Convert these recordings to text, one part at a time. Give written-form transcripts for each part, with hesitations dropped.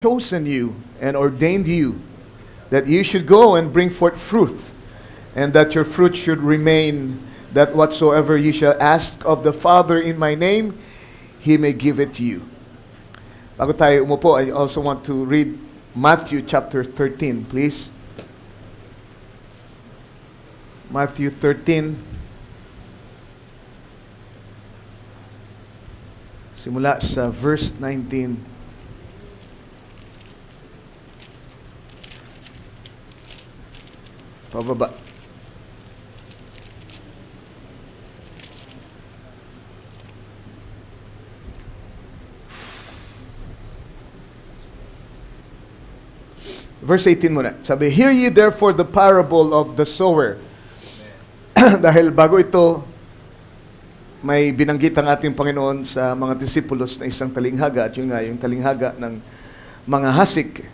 chosen you and ordained you that you should go and bring forth fruit, and that your fruit should remain, that whatsoever you shall ask of the Father in my name, He may give it to you. Bago tayo umupo, I also want to read Matthew chapter 13, please. Matthew 13. Simula sa verse 19. Pababa. Verse 18 muna. Sabi, hear ye therefore the parable of the sower. Dahil bago ito, may binanggit ang ating Panginoon sa mga disipulos na isang talinghaga, at yun nga, yung talinghaga ng mga hasik.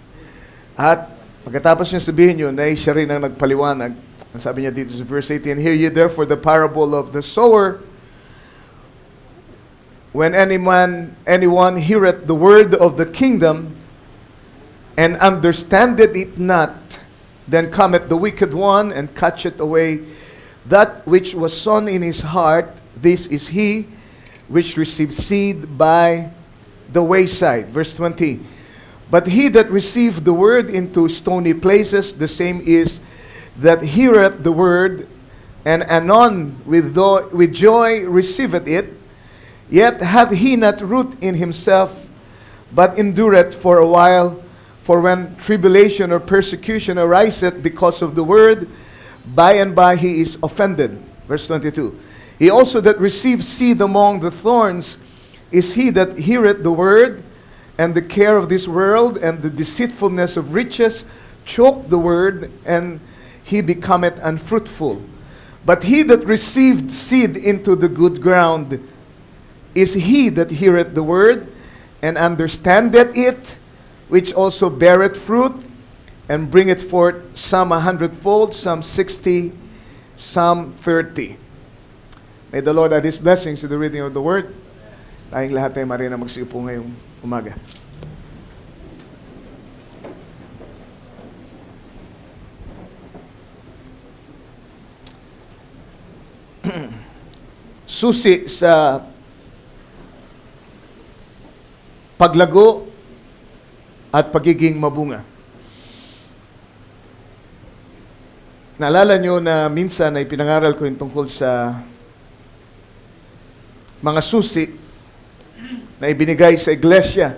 At pagkatapos niya sabihin yun, ay siya rin ang nagpaliwanag. Ang sabi niya dito sa verse 18, hear ye therefore the parable of the sower. When anyone heareth the word of the kingdom, and understandeth it not, then cometh the wicked one, and catcheth away that which was sown in his heart. This is he which received seed by the wayside. Verse 20. But he that received the word into stony places, the same is that heareth the word, and anon with joy receiveth it, yet hath he not root in himself, but endureth for a while. For when tribulation or persecution ariseth because of the word, by and by he is offended. Verse 22. He also that receives seed among the thorns is he that heareth the word, and the care of this world and the deceitfulness of riches choke the word, and he becometh unfruitful. But he that received seed into the good ground is he that heareth the word, and understandeth it, which also beareth fruit, and bringeth forth some 100-fold, some 60, some 30. May the Lord add His blessings to the reading of the word. Tayong lahat ay marina magsiupo ngayong umaga. Susi sa paglago at pagiging mabunga. Naalala nyo na minsan ay pinangaral ko yung tungkol sa mga susi na ibinigay sa iglesia.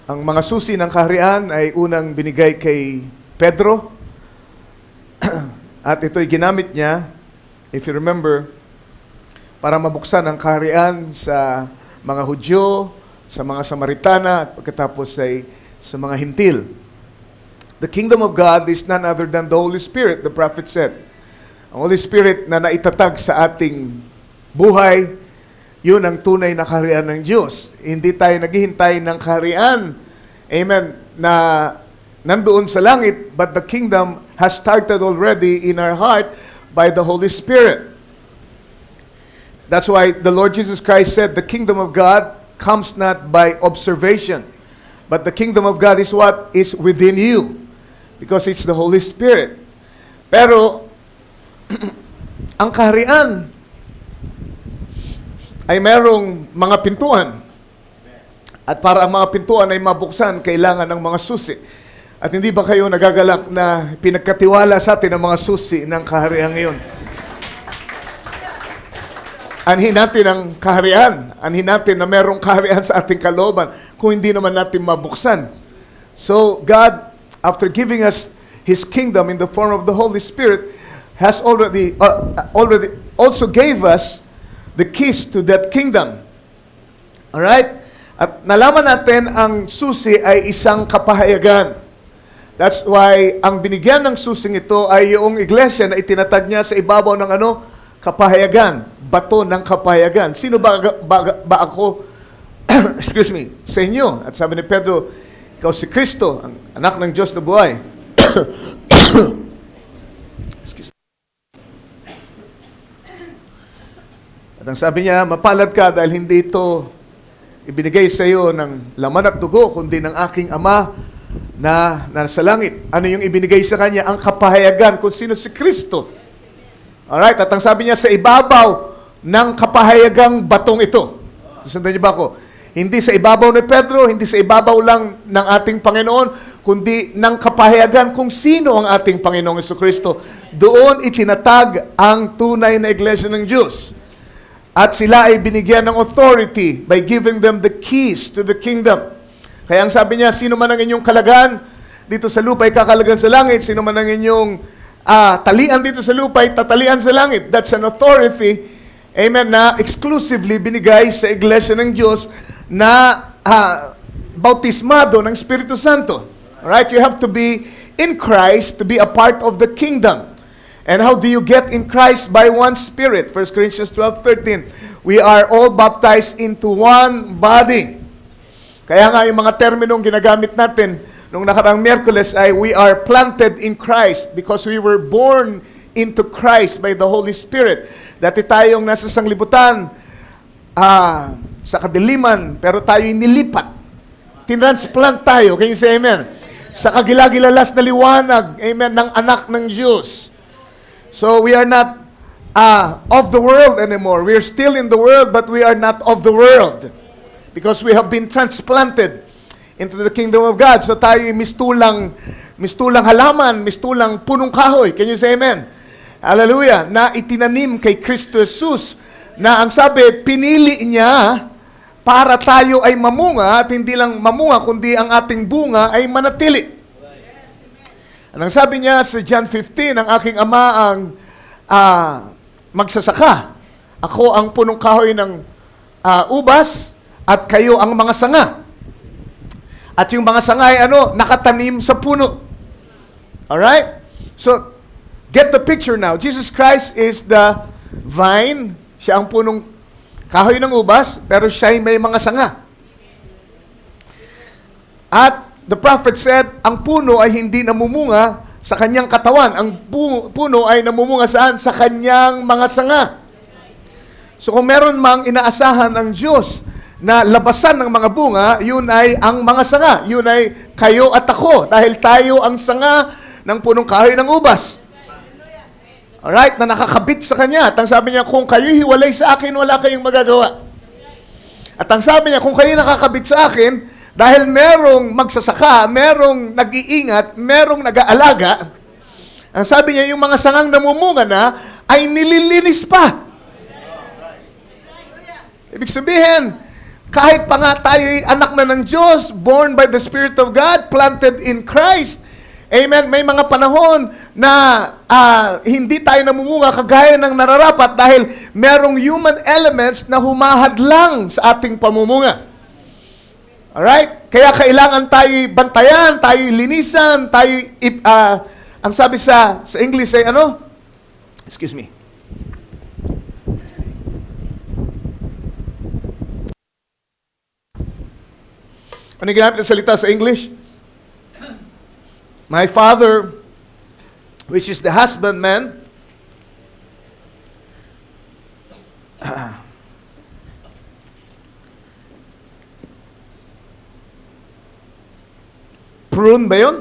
Ang mga susi ng kaharian ay unang binigay kay Pedro. At ito'y ginamit niya, if you remember, para mabuksan ang kaharian sa mga Hudyo, sa mga Samaritana, at pagkatapos ay sa mga Hintil. The kingdom of God is none other than the Holy Spirit, the prophet said. Ang Holy Spirit na naitatag sa ating buhay, yun ang tunay na kaharian ng Diyos. Hindi tayo naghihintay ng kaharian, amen, na nandoon sa langit, but the kingdom has started already in our heart by the Holy Spirit. That's why the Lord Jesus Christ said, the kingdom of God comes not by observation, but the kingdom of God is what is within you, because it's the Holy Spirit. Pero, ang kaharian ay merong mga pintuan. At para ang mga pintuan ay mabuksan, kailangan ng mga susi. At hindi ba kayo nagagalak na pinagkatiwala sa atin ang mga susi ng kaharian ngayon? Anhin natin ang kaharian. Anhin natin na merong kaharian sa ating kalooban kung hindi naman natin mabuksan. So, God, after giving us His kingdom in the form of the Holy Spirit, has already also gave us the keys to that kingdom. Alright? At nalaman natin ang susi ay isang kapahayagan. That's why ang binigyan ng susing ito ay yung iglesia na itinatag niya sa ibabaw ng kapahayagan, bato ng kapahayagan. Sino ba ako, excuse me, sa inyo? At sabi ni Pedro, ikaw si Kristo, ang anak ng Diyos na buhay. Excuse me. At ang sabi niya, mapalad ka dahil hindi ito ibinigay sa iyo ng laman at dugo, kundi ng aking Ama na nasa langit. Ano yung ibinigay sa Kanya? Ang kapahayagan kung sino si Kristo. Alright, at ang sabi niya, sa ibabaw ng kapahayagang batong ito. Susundan niyo ba ako? Hindi sa ibabaw ni Pedro, hindi sa ibabaw lang ng ating Panginoon, kundi ng kapahayagan kung sino ang ating Panginoong Jesucristo. Doon itinatag ang tunay na iglesia ng Diyos. At sila ay binigyan ng authority by giving them the keys to the kingdom. Kaya ang sabi niya, sino man ang inyong kalagan dito sa lupa ay kakalagan sa langit, sino man ang inyong talian dito sa lupa ay tatalian sa langit. That's an authority, amen, na exclusively binigay sa iglesia ng Diyos na bautismado ng Espiritu Santo. Alright? You have to be in Christ to be a part of the kingdom. And how do you get in Christ? By one Spirit. 1 Corinthians 12:13. We are all baptized into one body. Kaya nga yung mga terminong ginagamit natin nung nakaraang Miyerkules ay we are planted in Christ because we were born into Christ by the Holy Spirit. Dati tayong nasa sanglibutan, sa kadiliman, pero tayo'y nilipat. Tinransplant tayo. Can you say amen? Sa kagilagilalas na liwanag, amen, ng anak ng Diyos. So we are not of the world anymore. We are still in the world, but we are not of the world. Because we have been transplanted into the kingdom of God. So tayo'y mistulang halaman, mistulang punong kahoy. Can you say amen? Hallelujah. Na itinanim kay Kristo Jesus, na ang sabi, pinili niya para tayo ay mamunga, at hindi lang mamunga, kundi ang ating bunga ay manatili. Anong sabi niya sa John 15, ang aking Ama ang magsasaka. Ako ang punong kahoy ng ubas, at kayo ang mga sanga. At yung mga sanga ay nakatanim sa puno. Alright? So, get the picture now. Jesus Christ is the vine. Siya ang punong kahoy ng ubas, pero siya ay may mga sanga. At the prophet said, ang puno ay hindi namumunga sa kanyang katawan. Ang puno ay namumunga saan? Sa kanyang mga sanga. So kung meron mang inaasahan ng Diyos na labasan ng mga bunga, yun ay ang mga sanga. Yun ay kayo at ako, dahil tayo ang sanga ng punong kahoy ng ubas. Alright, na nakakabit sa kanya. At ang sabi niya, kung kayo hiwalay sa akin, wala kayong magagawa. At ang sabi niya, kung kayo nakakabit sa akin, dahil merong magsasaka, merong nag-iingat, merong nag-aalaga, ang sabi niya, yung mga sangang namumunga na, ay nililinis pa. Ibig sabihin, kahit pa nga tayo anak na ng Diyos, born by the Spirit of God, planted in Christ, amen, may mga panahon na hindi tayo namumunga kagaya ng nararapat dahil merong human elements na humahadlang sa ating pamumunga. Alright? Kaya kailangan tayo bantayan, tayo linisan, tayo, ang sabi sa English ay Excuse me. Ano yung ginamit ng salita sa English? My father, which is the husbandman, prune ba yun?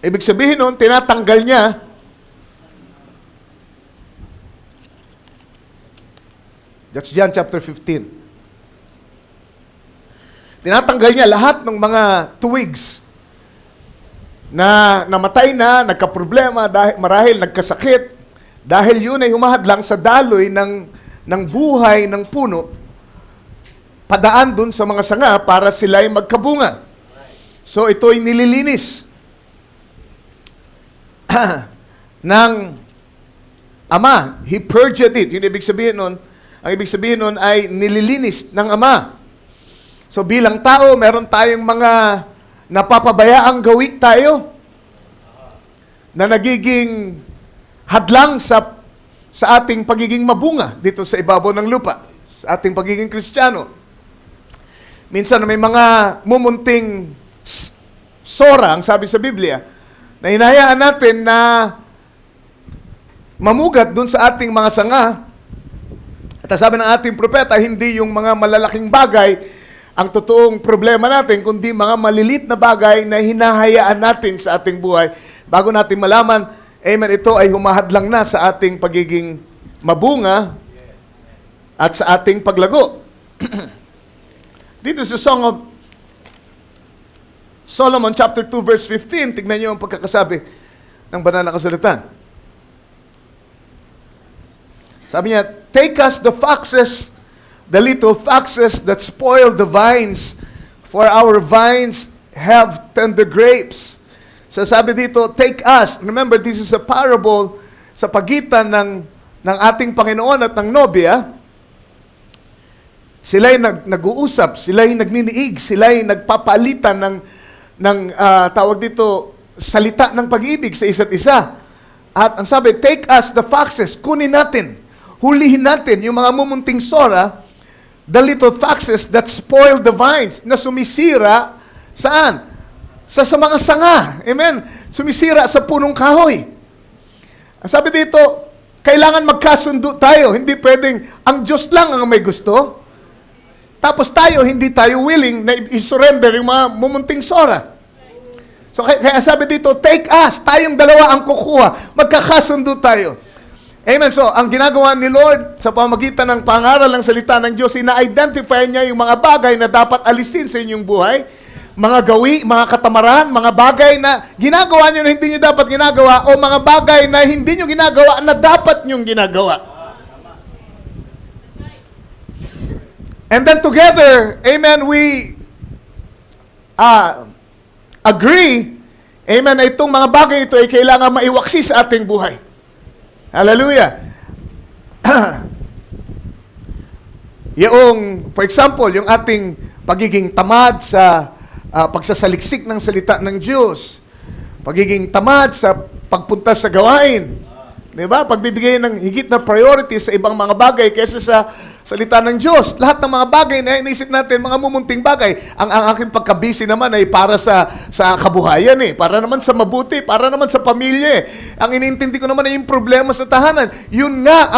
Ibig sabihin nun, tinatanggal niya that's John chapter 15. Tinatanggal niya lahat ng mga twigs na namatay na, nagkaproblema, marahil nagkasakit, dahil yun ay humahadlang sa daloy ng buhay ng puno, padaan dun sa mga sanga para sila ay magkabunga. So ito'y nililinis ng Ama. He purged it. Yun ibig sabihin nun. Ang ibig sabihin nun ay nililinis ng Ama. So bilang tao, meron tayong mga napapabayaang gawi tayo na nagiging hadlang sa ating pagiging mabunga dito sa ibabaw ng lupa, sa ating pagiging Kristiyano. Minsan may mga mumunting sora, ang sabi sa Biblia, na hinahayaan natin na mamugat dun sa ating mga sanga. At At sabi ng ating propeta, hindi yung mga malalaking bagay ang totoong problema natin, kundi mga malilit na bagay na hinahayaan natin sa ating buhay. Bago natin malaman, amen, ito ay humahadlang na sa ating pagiging mabunga at sa ating paglago. Dito sa Song of Solomon, chapter 2, verse 15, tignan niyo ang pagkakasabi ng banal na kasulatan. Sabi niya, take us the foxes, the little foxes that spoil the vines, for our vines have tender grapes. So sabi dito, take us. Remember, this is a parable sa pagitan ng ating Panginoon at ng nobya. Sila'y nag-uusap, sila'y nagniniig, sila'y nagpapalitan ng tawag dito, salita ng pag-ibig sa isa't isa. At ang sabi, take us the foxes, kunin natin, hulihin natin yung mga mumunting sora, the little foxes that spoil the vines, na sumisira, saan? Sa mga sanga. Amen? Sumisira sa punong kahoy. Ang sabi dito, kailangan magkasundo tayo. Hindi pwedeng ang Diyos lang ang may gusto. Tapos tayo, hindi tayo willing na i-surrender yung mga mumunting sora. So kaya sabi dito, take us, tayong dalawa ang kukuha, magkakasundo tayo. Amen. So ang ginagawa ni Lord sa pamagitan ng pangaral ng salita ng Diyos, ina-identify niya yung mga bagay na dapat alisin sa inyong buhay, mga gawi, mga katamaran, mga bagay na ginagawa niyo na hindi niyo dapat ginagawa, o mga bagay na hindi niyo ginagawa na dapat niyong ginagawa. And then together, amen, we agree, amen, na itong mga bagay ito ay kailangan maiwaksi sa ating buhay. Hallelujah. Yung, for example, yung ating pagiging tamad sa pagsasaliksik ng salita ng Diyos, pagiging tamad sa pagpunta sa gawain, di ba? Pagbibigay ng higit na priority sa ibang mga bagay kaysa sa salita ng Diyos. Lahat ng mga bagay na iniisip natin, mga mumunting bagay. Ang aking pagkabisi naman ay para sa kabuhayan para naman sa mabuti, para naman sa pamilya Ang iniintindi ko naman ay yung problema sa tahanan. Yun nga,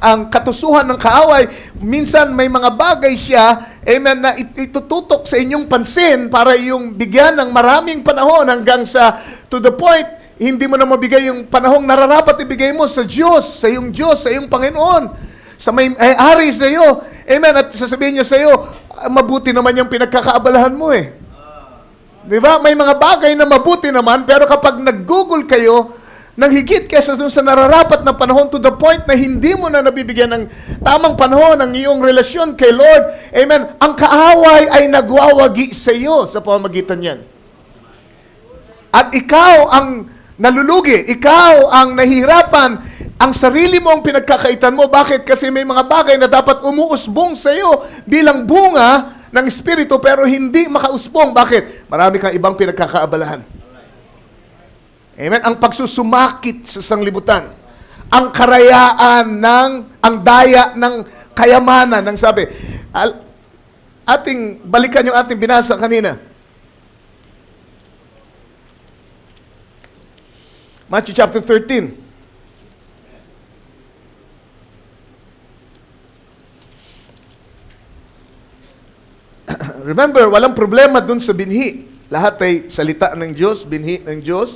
ang katusuhan ng kaaway, minsan may mga bagay siya, amen, na itututok sa inyong pansin para yung bigyan ng maraming panahon hanggang sa, to the point, hindi mo na mabigay yung panahong nararapat ibigay mo sa Diyos, sa iyong Panginoon, sa may-ari sa iyo. Amen. At sasabihin niya sa iyo, mabuti naman yung pinagkakaabalahan mo Di ba? May mga bagay na mabuti naman, pero kapag nag-google kayo, ng higit kaysa dun sa nararapat na panahon, to the point na hindi mo na nabibigyan ng tamang panahon ang iyong relasyon kay Lord, amen, ang kaaway ay nagwawagi sa iyo sa pamamagitan niyan. At ikaw ang nalulugi, ikaw ang nahihirapan, ang sarili mo ang pinagkakaitan mo. Bakit? Kasi may mga bagay na dapat umuusbong sa iyo bilang bunga ng Espiritu, pero hindi makausbong. Bakit? Marami kang ibang pinagkakaabalahan. Amen? Ang pagsusumakit sa sanglibutan, ang karayaan ang daya ng kayamanan, ng sabi. Balikan yung ating binasa kanina. Matthew chapter 13. Remember, walang problema dun sa binhi. Lahat ay salita ng Diyos, binhi ng Diyos.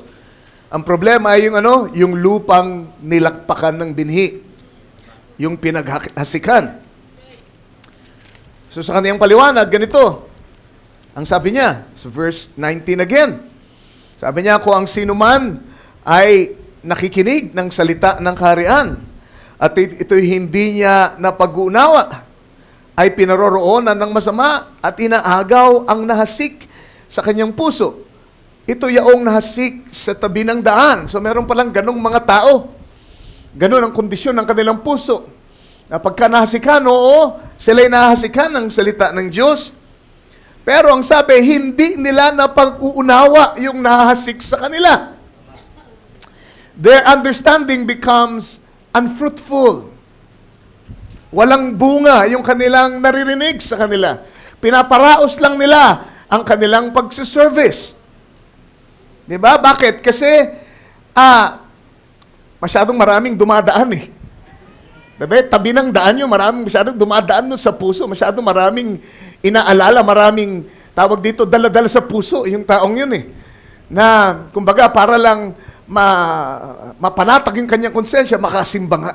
Ang problema ay yung lupang nilakpakan ng binhi. Yung pinaghasikan. So sa kaniyang paliwanag, ganito. Ang sabi niya, sa verse 19 again. Sabi niya, kung ang sinuman ay nakikinig ng salita ng kaharian at ito'y hindi niya napag-uunawa, ay pinaroroonan ng masama at inaagaw ang nahasik sa kanyang puso. Ito yaong nahasik sa tabi ng daan. So meron palang ganong mga tao. Ganon ang kondisyon ng kanilang puso. Na pagka nahasikan, oo, sila'y nahasikan ng salita ng Diyos. Pero ang sabi, hindi nila napag-uunawa yung nahasik sa kanila. Their understanding becomes unfruitful. Walang bunga yung kanilang naririnig sa kanila. Pinaparaos lang nila ang kanilang pagsiservice. Diba? Bakit? Kasi masyadong maraming dumadaan Diba? Tabi ng daan yun, masyadong dumadaan nun sa puso, masyadong maraming inaalala, maraming tawag dito, dala-dala sa puso, yung taong yun eh. Na, kumbaga, para lang mapanatag yung kanyang konsensya, makasimba nga.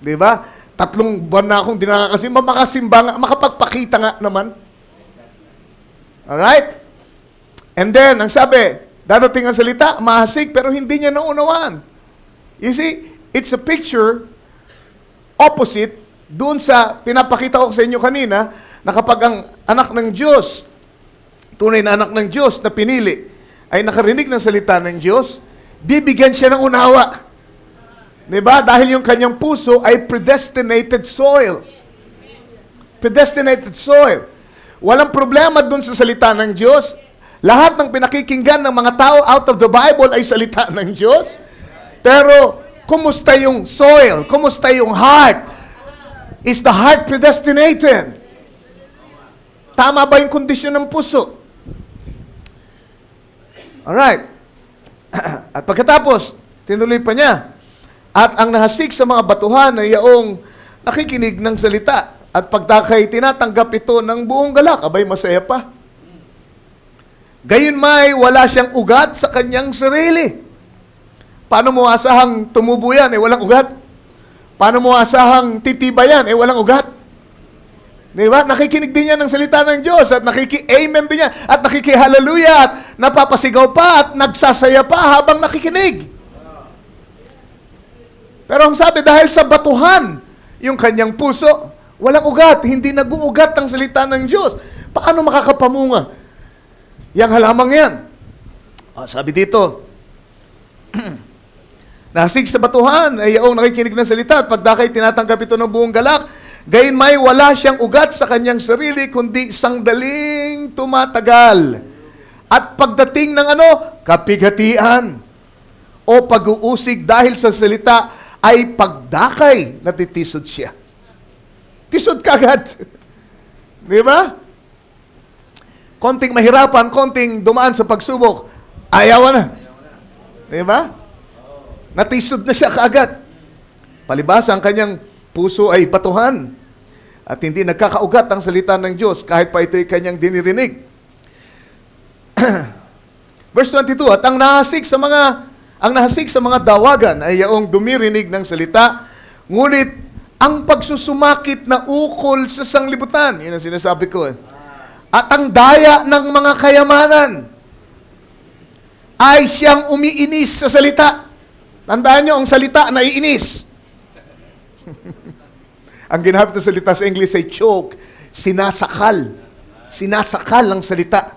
Diba? 3 buwan na akong di nakakasimba, makasimba nga, makapagpakita nga naman. Alright? And then, ang sabi, dadating ang salita, mahasig, pero hindi niya naunawaan. You see, it's a picture opposite doon sa pinapakita ko sa inyo kanina na kapag ang anak ng Diyos, tunay na anak ng Diyos na pinili, ay nakarinig ng salita ng Diyos, bibigyan siya ng unawa. Diba? Dahil yung kanyang puso ay predestinated soil. Predestinated soil. Walang problema doon sa salita ng Diyos. Lahat ng pinakikinggan ng mga tao out of the Bible ay salita ng Diyos. Pero, kumusta yung soil? Kumusta yung heart? Is the heart predestinated? Tama ba yung kondisyon ng puso? Alright. At pagkatapos, tinuloy pa niya. At ang nahasik sa mga batuhan ay yaong nakikinig ng salita. At pagdakay tinatanggap ito ng buong galak. Abay, masaya pa. Gayon may wala siyang ugat sa kanyang sarili. Paano mo asahang tumubo yan? Walang ugat. Paano mo asahang titiba yan? Walang ugat. Diba? Nakikinig din yan ng salita ng Diyos at nakiki-amen din yan at nakiki-hallelujah at napapasigaw pa at nagsasaya pa habang nakikinig. Pero ang sabi, dahil sa batuhan, yung kanyang puso, walang ugat, hindi nag-uugat ang salita ng Diyos. Paano makakapamunga? Yang halamang yan. Sabi dito, nasig sa batuhan ay yaong nakikinig ng salita at pagdakay tinatanggap ito ng buong galak. Gayon may wala siyang ugat sa kanyang sarili kundi sangdaling tumatagal. At pagdating ng kapighatian o pag-uusig dahil sa salita ay pagdakay natitisod siya. Tisod kagad. Di ba? Konting mahirapan, konting dumaan sa pagsubok, ayaw na. Di ba? Natisod na siya kaagad. Palibasa, ang kanyang puso ay batuhan at hindi nagkakaugat ang salita ng Diyos kahit pa ito'y kanyang dinirinig. Verse 22, at ang nahasik sa mga dawagan ay yaong dumirinig ng salita, ngunit ang pagsusumakit na ukol sa sanglibutan, yun ang sinasabi ko. At ang daya ng mga kayamanan ay siyang umiinis sa salita. Tandaan nyo, ang salita naiinis. Ang ginamit na salita sa English ay choke, sinasakal. Sinasakal ang salita.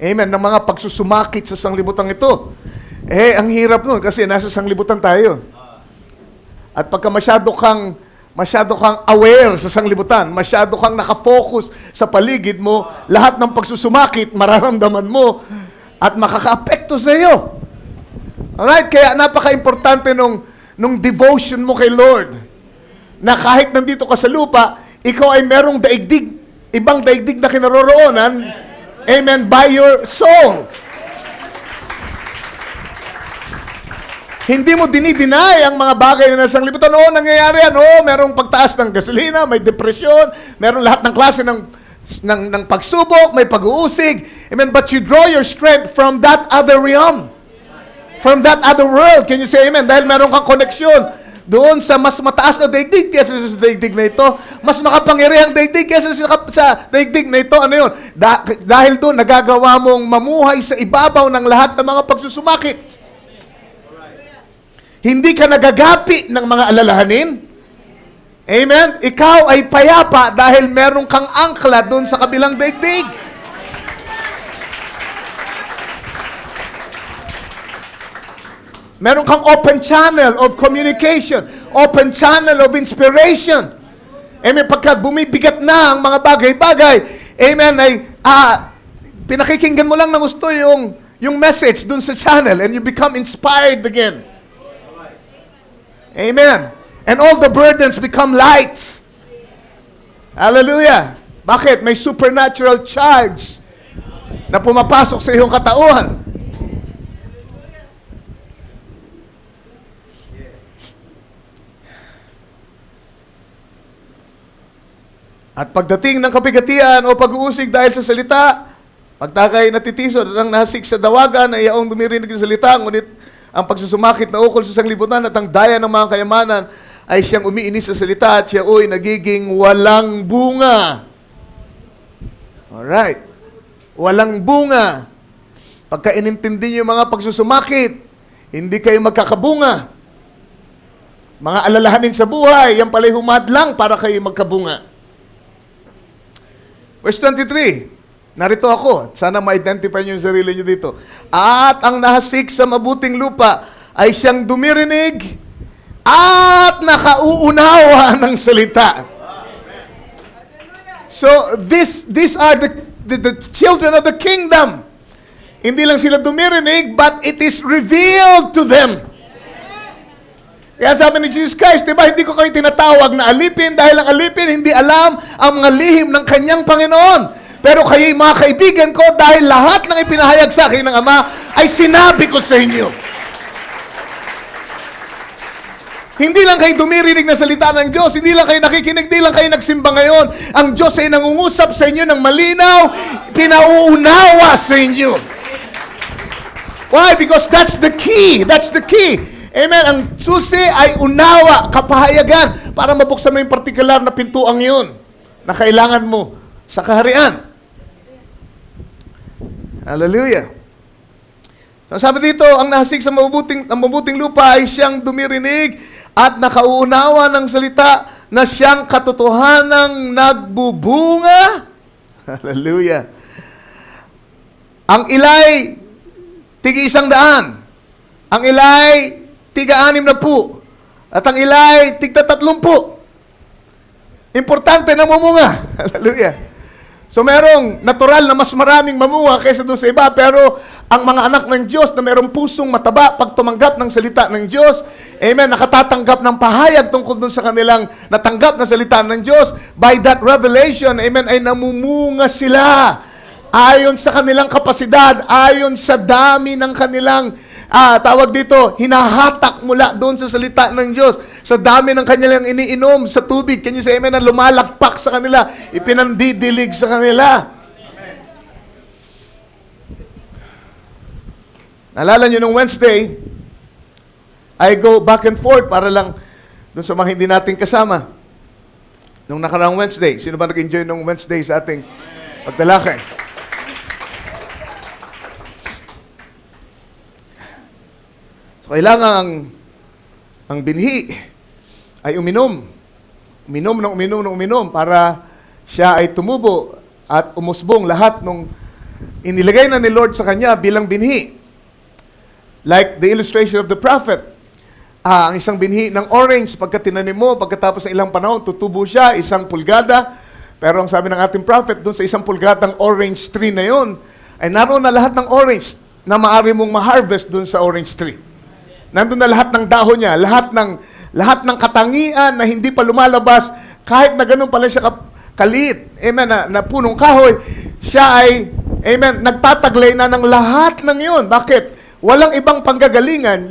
Amen. Ng mga pagsusumakit sa sanglibutan ito. Ang hirap nun kasi nasa sanglibutan tayo. At pagka masyado kang aware sa sanglibutan, masyado kang nakafocus sa paligid mo, lahat ng pagsusumakit, mararamdaman mo at makaka-apekto sa iyo. Alright? Kaya napaka-importante nung devotion mo kay Lord. Na kahit nandito ka sa lupa, ikaw ay merong daigdig, ibang daigdig na kinaroroonan, amen, by your soul. Hindi mo dinideny ang mga bagay na nasa libutan. Nangyayari yan. Merong pagtaas ng gasolina, may depresyon, merong lahat ng klase ng pagsubok, may pag-uusig. Amen. But you draw your strength from that other realm. From that other world. Can you say amen? Dahil meron kang koneksyon doon sa mas mataas na daigdig kesa sa daigdig na ito. Mas makapangyarihang daigdig kesa sa daigdig na ito. Ano yun? Dahil doon, nagagawa mong mamuhay sa ibabaw ng lahat ng mga pagsusumakit. Hindi ka nagagapi ng mga alalahanin. Amen? Ikaw ay payapa dahil meron kang angkla doon sa kabilang daigdig. Meron kang open channel of communication, open channel of inspiration. Amen? Pagka bumibigat na ang mga bagay-bagay, amen, ay pinakikinggan mo lang ng gusto yung message dun sa channel and you become inspired again. Amen. And all the burdens become light. Hallelujah. Bakit? May supernatural charge na pumapasok sa iyong katauhan. At pagdating ng kabigatian o pag-uusig dahil sa salita, pagtakay natitisod at ang nahasik sa dawagan ay yaong dumirinig ng salita, ngunit ang pagsusumakit na ukol sa sanglibutan at ang daya ng mga kayamanan ay siyang umiinis sa salita at siya nagiging walang bunga. Alright. Walang bunga. Pagka inintindi niyo yung mga pagsusumakit, hindi kayo magkakabunga. Mga alalahanin sa buhay, yan pala'y humadlang para kayo magkabunga. Verse 23, narito ako. Sana ma-identify niyo yung sarili niyo dito. At ang nahasik sa mabuting lupa ay siyang dumirinig at nakauunawa ng salita. So, these are the children of the kingdom. Hindi lang sila dumirinig, but it is revealed to them. Kaya sabi ni Jesus Christ, di ba, hindi ko kayo tinatawag na alipin dahil ang alipin hindi alam ang mga lihim ng kanyang Panginoon. Pero kayo'y mga kaibigan ko dahil lahat ng ipinahayag sa akin ng Ama ay sinabi ko sa inyo. Hindi lang kayo dumirinig na salita ng Diyos, hindi lang kayo nakikinig, hindi lang kayo nagsimba ngayon. Ang Diyos ay nangungusap sa inyo ng malinaw, pinauunawa sa inyo. Why? Because that's the key. That's the key. Amen. Ang susi ay unawa, kapahayagan, para mabuksan mo yung partikular na pintuang yun na kailangan mo sa kaharian. Hallelujah. So, sabi dito, ang nahasik sa mabuting lupa ay siyang dumirinig at nakauunawa ng salita na siyang katotohanang nagbubunga. Hallelujah. Ang ilay, tig-100. Ang ilay, tig-60. At ang ilay, tig-30. Importante na mamunga. Hallelujah. So merong natural na mas maraming mamunga kaysa doon sa iba, pero ang mga anak ng Diyos na merong pusong mataba pag tumanggap ng salita ng Diyos, amen, nakatatanggap ng pahayag tungkol doon sa kanilang natanggap na salita ng Diyos, by that revelation, amen, ay namumunga sila ayon sa kanilang kapasidad, ayon sa dami ng kanilang tawag dito, hinahatak mula doon sa salita ng Diyos. Sa dami ng kanilang iniinom sa tubig. Can you say amen? Na lumalakpak sa kanila. Ipinandidilig sa kanila. Naalala nyo nung Wednesday, I go back and forth para lang doon sa mga hindi nating kasama. Nung nakaraang Wednesday. Sino ba nag-enjoy nung Wednesday sa ating pagtalakay? Kailangan ang binhi ay uminom. Uminom para siya ay tumubo at umusbong lahat nung inilagay na ni Lord sa kanya bilang binhi. Like the illustration of the prophet. Ang isang binhi ng orange, pagka tinanim mo, pagkatapos ng ilang panahon, tutubo siya, 1 pulgada. Pero ang sabi ng ating prophet, doon sa 1 pulgadang orange tree na yon, ay naroon na lahat ng orange na maaari mong ma-harvest doon sa orange tree. Nandun na lahat ng dahon niya, lahat ng katangian na hindi pa lumalabas, kahit na ganun pala siya kaliit, amen, na punong kahoy, siya ay, amen, nagtataglay na ng lahat ng yun. Bakit? Walang ibang panggagalingan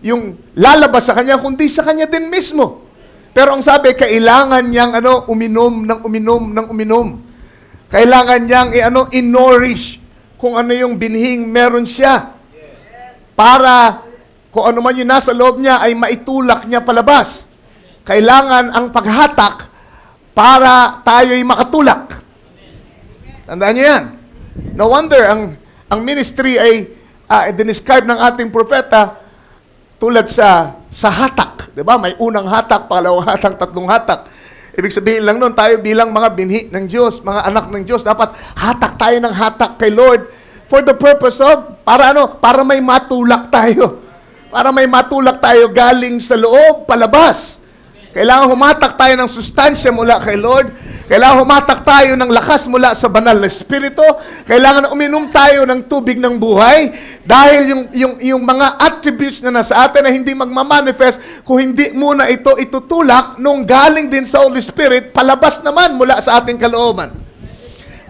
yung lalabas sa kanya, kundi sa kanya din mismo. Pero ang sabi, kailangan niyang uminom. Kailangan niyang in-nourish kung ano yung binhing meron siya. Para kung ano man yung nasa loob niya ay maitulak niya palabas. Kailangan ang paghatak para tayo'y makatulak. Tandaan niyo yan. No wonder ang ministry ay dinescribe ng ating propeta tulad sa hatak. Diba? May unang hatak, pangalawang hatak, tatlong hatak. Ibig sabihin lang nun, tayo bilang mga binhi ng Diyos, mga anak ng Diyos, dapat hatak tayo ng hatak kay Lord for the purpose of, para may matulak tayo. Para may matulak tayo galing sa loob, palabas. Kailangan humatak tayo ng sustansya mula kay Lord. Kailangan humatak tayo ng lakas mula sa banal na Espiritu. Kailangan uminom tayo ng tubig ng buhay. Dahil yung mga attributes na nasa atin na hindi magmamanifest kung hindi muna ito itutulak nung galing din sa Holy Spirit, palabas naman mula sa ating kalooban.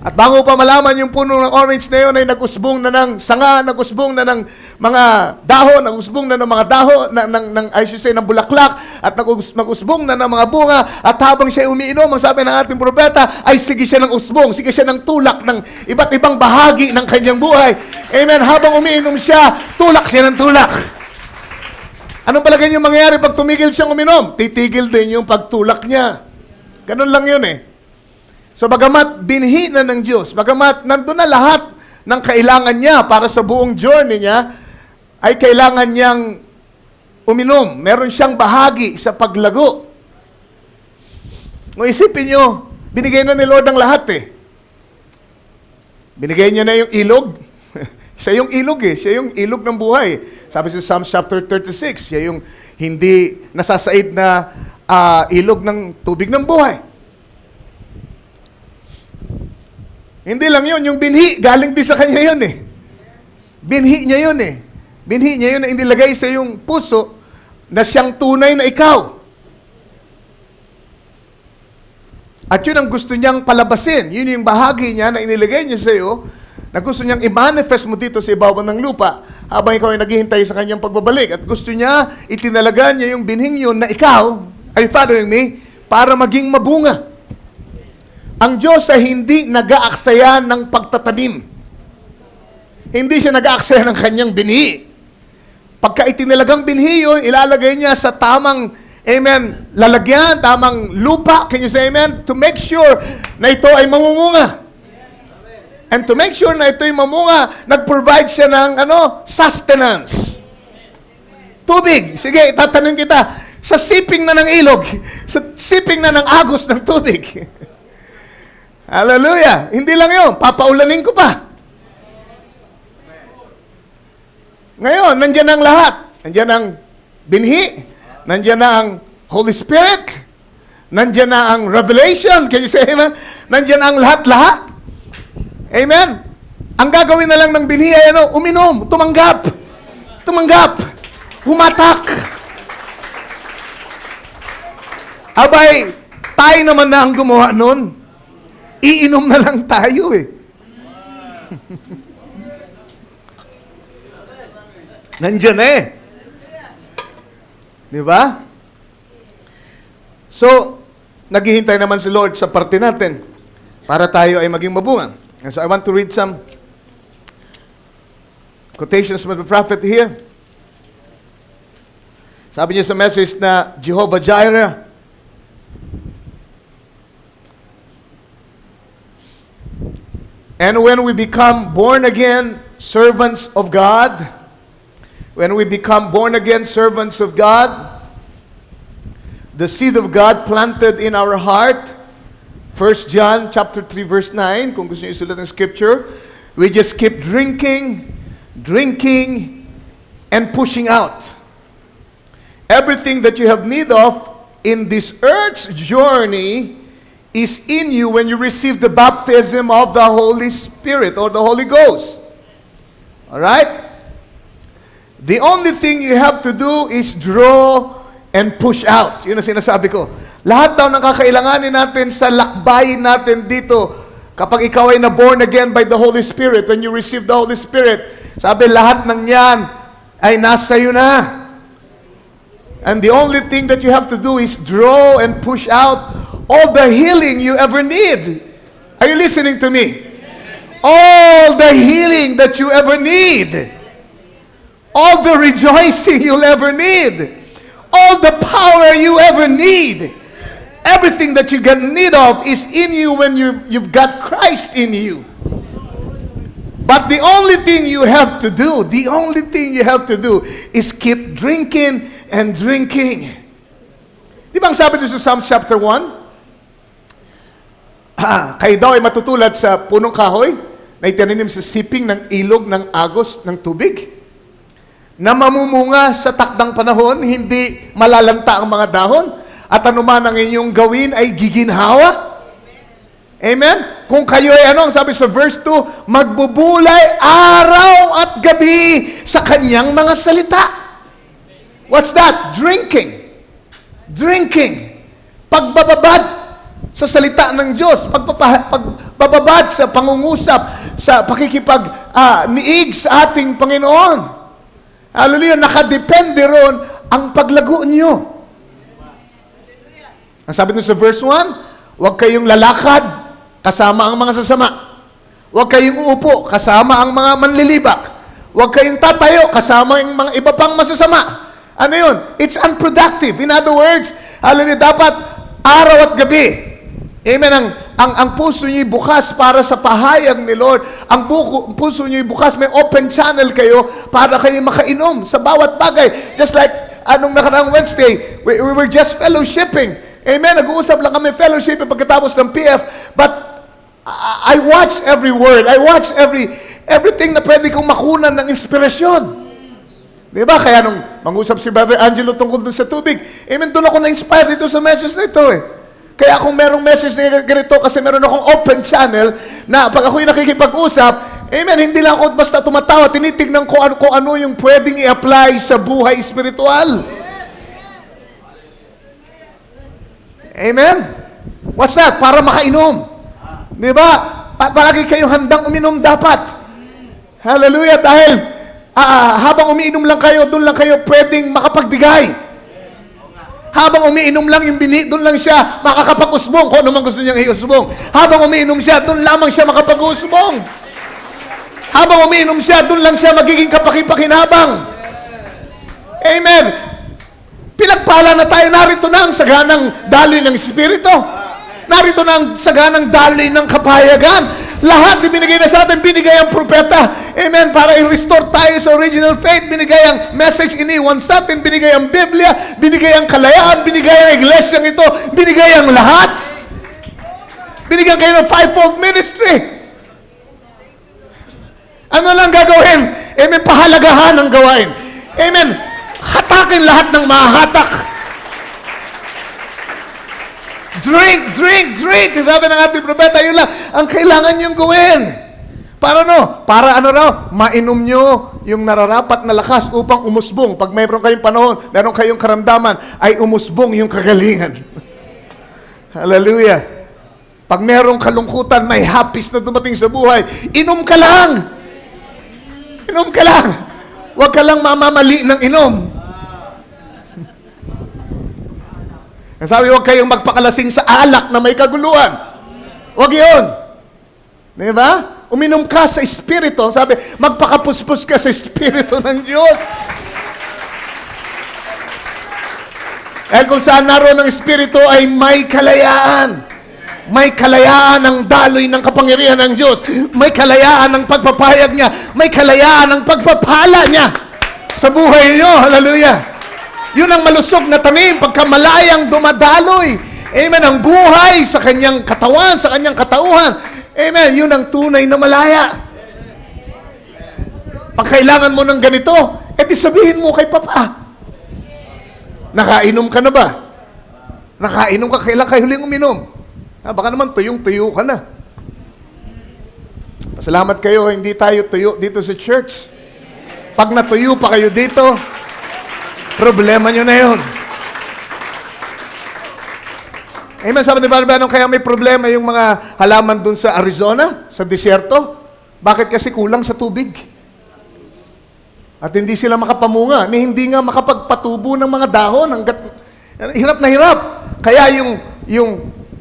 At bago pa malaman yung puno ng orange na yun ay nag-usbong na ng sanga, nag-usbong na ng mga dahon, nag-usbong na ng mga dahon, ng bulaklak, at nag-usbong na ng mga bunga. At habang siya umiinom, ang sabi ng ating propeta, ay sige siya ng usbong, sige siya ng tulak ng iba't ibang bahagi ng kanyang buhay. Amen. Habang umiinom siya, tulak siya ng tulak. Anong palagay niyo mangyayari pag tumigil siyang uminom? Titigil din yung pagtulak niya. Ganun lang yun eh. So bagamat binhi na ng Diyos, bagamat nandun na lahat ng kailangan niya para sa buong journey niya, ay kailangan niyang uminom. Meron siyang bahagi sa paglago. Kung isipin niyo, binigay na ni Lord ang lahat eh. Binigay niya na yung ilog. Siya yung ilog eh. Siya yung ilog ng buhay. Sabi sa Psalms chapter 36, siya yung hindi nasasaid na ilog ng tubig ng buhay. Hindi lang yun, yung binhi, galing din sa kanya yun eh. Binhi niya yun eh. Binhi niya yun na inilagay sa yung puso na siyang tunay na ikaw. At yun ang gusto niyang palabasin. Yun yung bahagi niya na inilagay niya sa iyo na gusto niyang i-manifest mo dito sa ibabaw ng lupa habang ikaw ay naghihintay sa kanyang pagbabalik. At gusto niya, itinalaga niya yung binhing yun na ikaw, are you following me? Para maging mabunga. Ang Diyos ay hindi nag-aaksaya ng pagtatanim. Hindi siya nag-aaksaya ng kanyang binhi. Pagka itinalagang binhi yun, ilalagay niya sa tamang, amen, lalagyan, tamang lupa, can you say amen? To make sure na ito ay mamumunga. And to make sure na ito ay mamunga, nag-provide siya ng sustenance. Tubig. Sige, itatanong kita, sa siping na ng ilog, sa siping na ng agos ng tubig. Hallelujah. Hindi lang yun. Papaulanin ko pa. Ngayon, nandyan ang lahat. Nandyan ang binhi. Nandyan na ang Holy Spirit. Nandyan na ang revelation. Can you say amen? Nandyan ang lahat-lahat. Amen? Ang gagawin na lang ng binhi ay uminom. Tumanggap. Tumanggap. Humatak. Abay, tayo naman na ang gumawa nun. Iinom na lang tayo eh. Nandiyan eh. Di ba? So, naghihintay naman si Lord sa parte natin para tayo ay maging mabunga. And so I want to read some quotations from the prophet here. Sabi niya sa message na Jehovah Jireh, and when we become born again servants of God, when we become born again servants of God, the seed of God planted in our heart, 1 John chapter 3 verse 9, kung gusto niyo isulat ng scripture, we just keep drinking, and pushing out. Everything that you have need of in this earth's journey is in you when you receive the baptism of the Holy Spirit or the Holy Ghost. Alright? The only thing you have to do is draw and push out. Yun ang sinasabi ko. Lahat daw ng kakailanganin natin sa lakbayin natin dito, kapag ikaw ay na-born again by the Holy Spirit, when you receive the Holy Spirit, sabi lahat ng yan ay nasa iyo na. And the only thing that you have to do is draw and push out all the healing you ever need. Are you listening to me? All the healing that you ever need. All the rejoicing you'll ever need. All the power you ever need. Everything that you get need of is in you when you've got Christ in you. But the only thing you have to do, is keep drinking and drinking. Di ba ang sabi dito sa Psalms chapter 1? Kayo daw ay matutulad sa punong kahoy na itinanim sa siping ng ilog ng agos ng tubig na mamumunga sa takdang panahon, hindi malalanta ang mga dahon, at anuman ang inyong gawin ay giginhawa. Amen? Kung kayo ay ang sabi sa verse 2, magbubulay araw at gabi sa kanyang mga salita. What's that? Drinking. Pagbababad. sa salita ng Diyos, pagbababad sa pangungusap, sa pakikipag-niig sa ating Panginoon. Hallelujah, nakadepende ron ang paglago nyo. Ang sabi nyo sa verse 1, huwag kayong lalakad kasama ang mga sasama. Huwag kayong uupo kasama ang mga manlilibak. Huwag kayong tatayo kasama ang mga iba pang masasama. Ano yun? It's unproductive. In other words, hallelujah, dapat araw at gabi. Amen. Ang puso niyo bukas para sa pahayag ni Lord. Ang puso niyo bukas, may open channel kayo para kayo makainom sa bawat bagay. Just like anong nakaraang Wednesday, we were just fellowshipping. Amen. Nag-uusap lang kami fellowshipping pagkatapos ng PF. But I watch every word. I watch everything na pwede kong makunan ng inspirasyon. Diba? Kaya nung mag-usap si Brother Angelo tungkol dun sa tubig, amen, doon ako na-inspire dito sa message na ito eh. Kaya kung merong message na ganito, kasi meron akong open channel na pag ako'y nakikipag-usap, amen, hindi lang ako basta tumatawa, tinitignan ko kung ano yung pwedeng i-apply sa buhay spiritual. Amen? What's that? Para makainom. Diba? Palagi kayong handang uminom dapat. Hallelujah. Dahil habang umiinom lang kayo, doon lang kayo pwedeng makapagbigay. Habang umiinom lang yung bini, doon lang siya makakapag-usbong kung ano man gusto niyang i-usbong. Habang umiinom siya, doon lamang siya makapag-usbong. Habang umiinom siya, doon lang siya magiging kapakipakinabang. Amen. Pinagpala na tayo, narito na ang saganang daloy ng Espiritu. Narito na ang saganang daloy ng kapahayagan. Lahat binigay na sa atin, binigay ang propeta. Amen. Para i-restore tayo sa original faith, binigay ang message iniwan sa atin, binigay ang Biblia, binigay ang kalayaan, binigay ang iglesyang ito, binigay ang lahat. Binigyan kayo ng fivefold ministry. Ano lang gagawin? Amen. Pahalagahan ang gawain. Amen. Hatakin lahat ng mahahatak. Drink, drink, drink. Sabi ng ating propeta, yun lang ang kailangan niyong gawin. Para ano? Para ano raw? Mainom nyo yung nararapat na lakas upang umusbong. Pag mayroon kayong panahon, meron kayong karamdaman, ay umusbong yung kagalingan. Hallelujah. Pag mayroong kalungkutan, may hapis na dumating sa buhay, inom ka lang. Inom ka lang. Huwag ka lang mamamali ng inom. Sabi, huwag kayong magpakalasing sa alak na may kaguluhan. Huwag yun. Diba? Uminom ka sa Espiritu. Sabi, magpakapuspos ka sa Espiritu ng Diyos. Dahil kung saan naroon ng Espiritu ay may kalayaan. May kalayaan ng daloy ng kapangyarihan ng Diyos. May kalayaan ng pagpapahayag niya. May kalayaan ng pagpapala niya sa buhay niyo. Hallelujah. Yun ang malusog na tanim, pagka malayang dumadaloy. Amen, ang buhay sa kanyang katawan, sa kanyang katauhan. Amen, yun ang tunay na malaya. Pag kailangan mo ng ganito, edi sabihin mo kay Papa. Nakainom ka na ba? Nakainom ka, kailan kayo huling uminom? Baka naman tuyong-tuyo ka na. Pasalamat kayo, hindi tayo tuyo dito sa church. Pag natuyo pa kayo dito, problema nyo na yun. Amen. Sabi ni Brother Branham, kaya may problema yung mga halaman dun sa Arizona, sa disyerto. Bakit? Kasi kulang sa tubig. At hindi sila makapamunga, ni hindi nga makapagpatubo ng mga dahon. Hirap na hirap. Kaya yung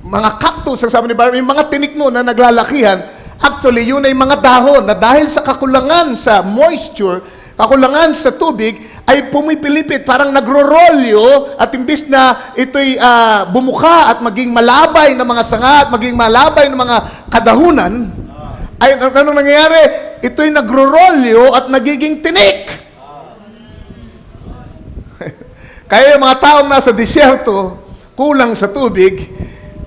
mga cactus, ang sabi ni Brother, yung mga tinikno na naglalakihan, actually, yun ay mga dahon na dahil sa kakulangan sa moisture, kakulangan sa tubig, ay pumipilipit, parang nagro-rolyo, at imbis na ito'y bumuka at maging malabay na mga sanga at maging malabay na mga kadahunan, ay anong nangyayari? Ito'y nagro-rolyo at nagiging tinik. Kaya yung mga taong nasa disyerto, kulang sa tubig,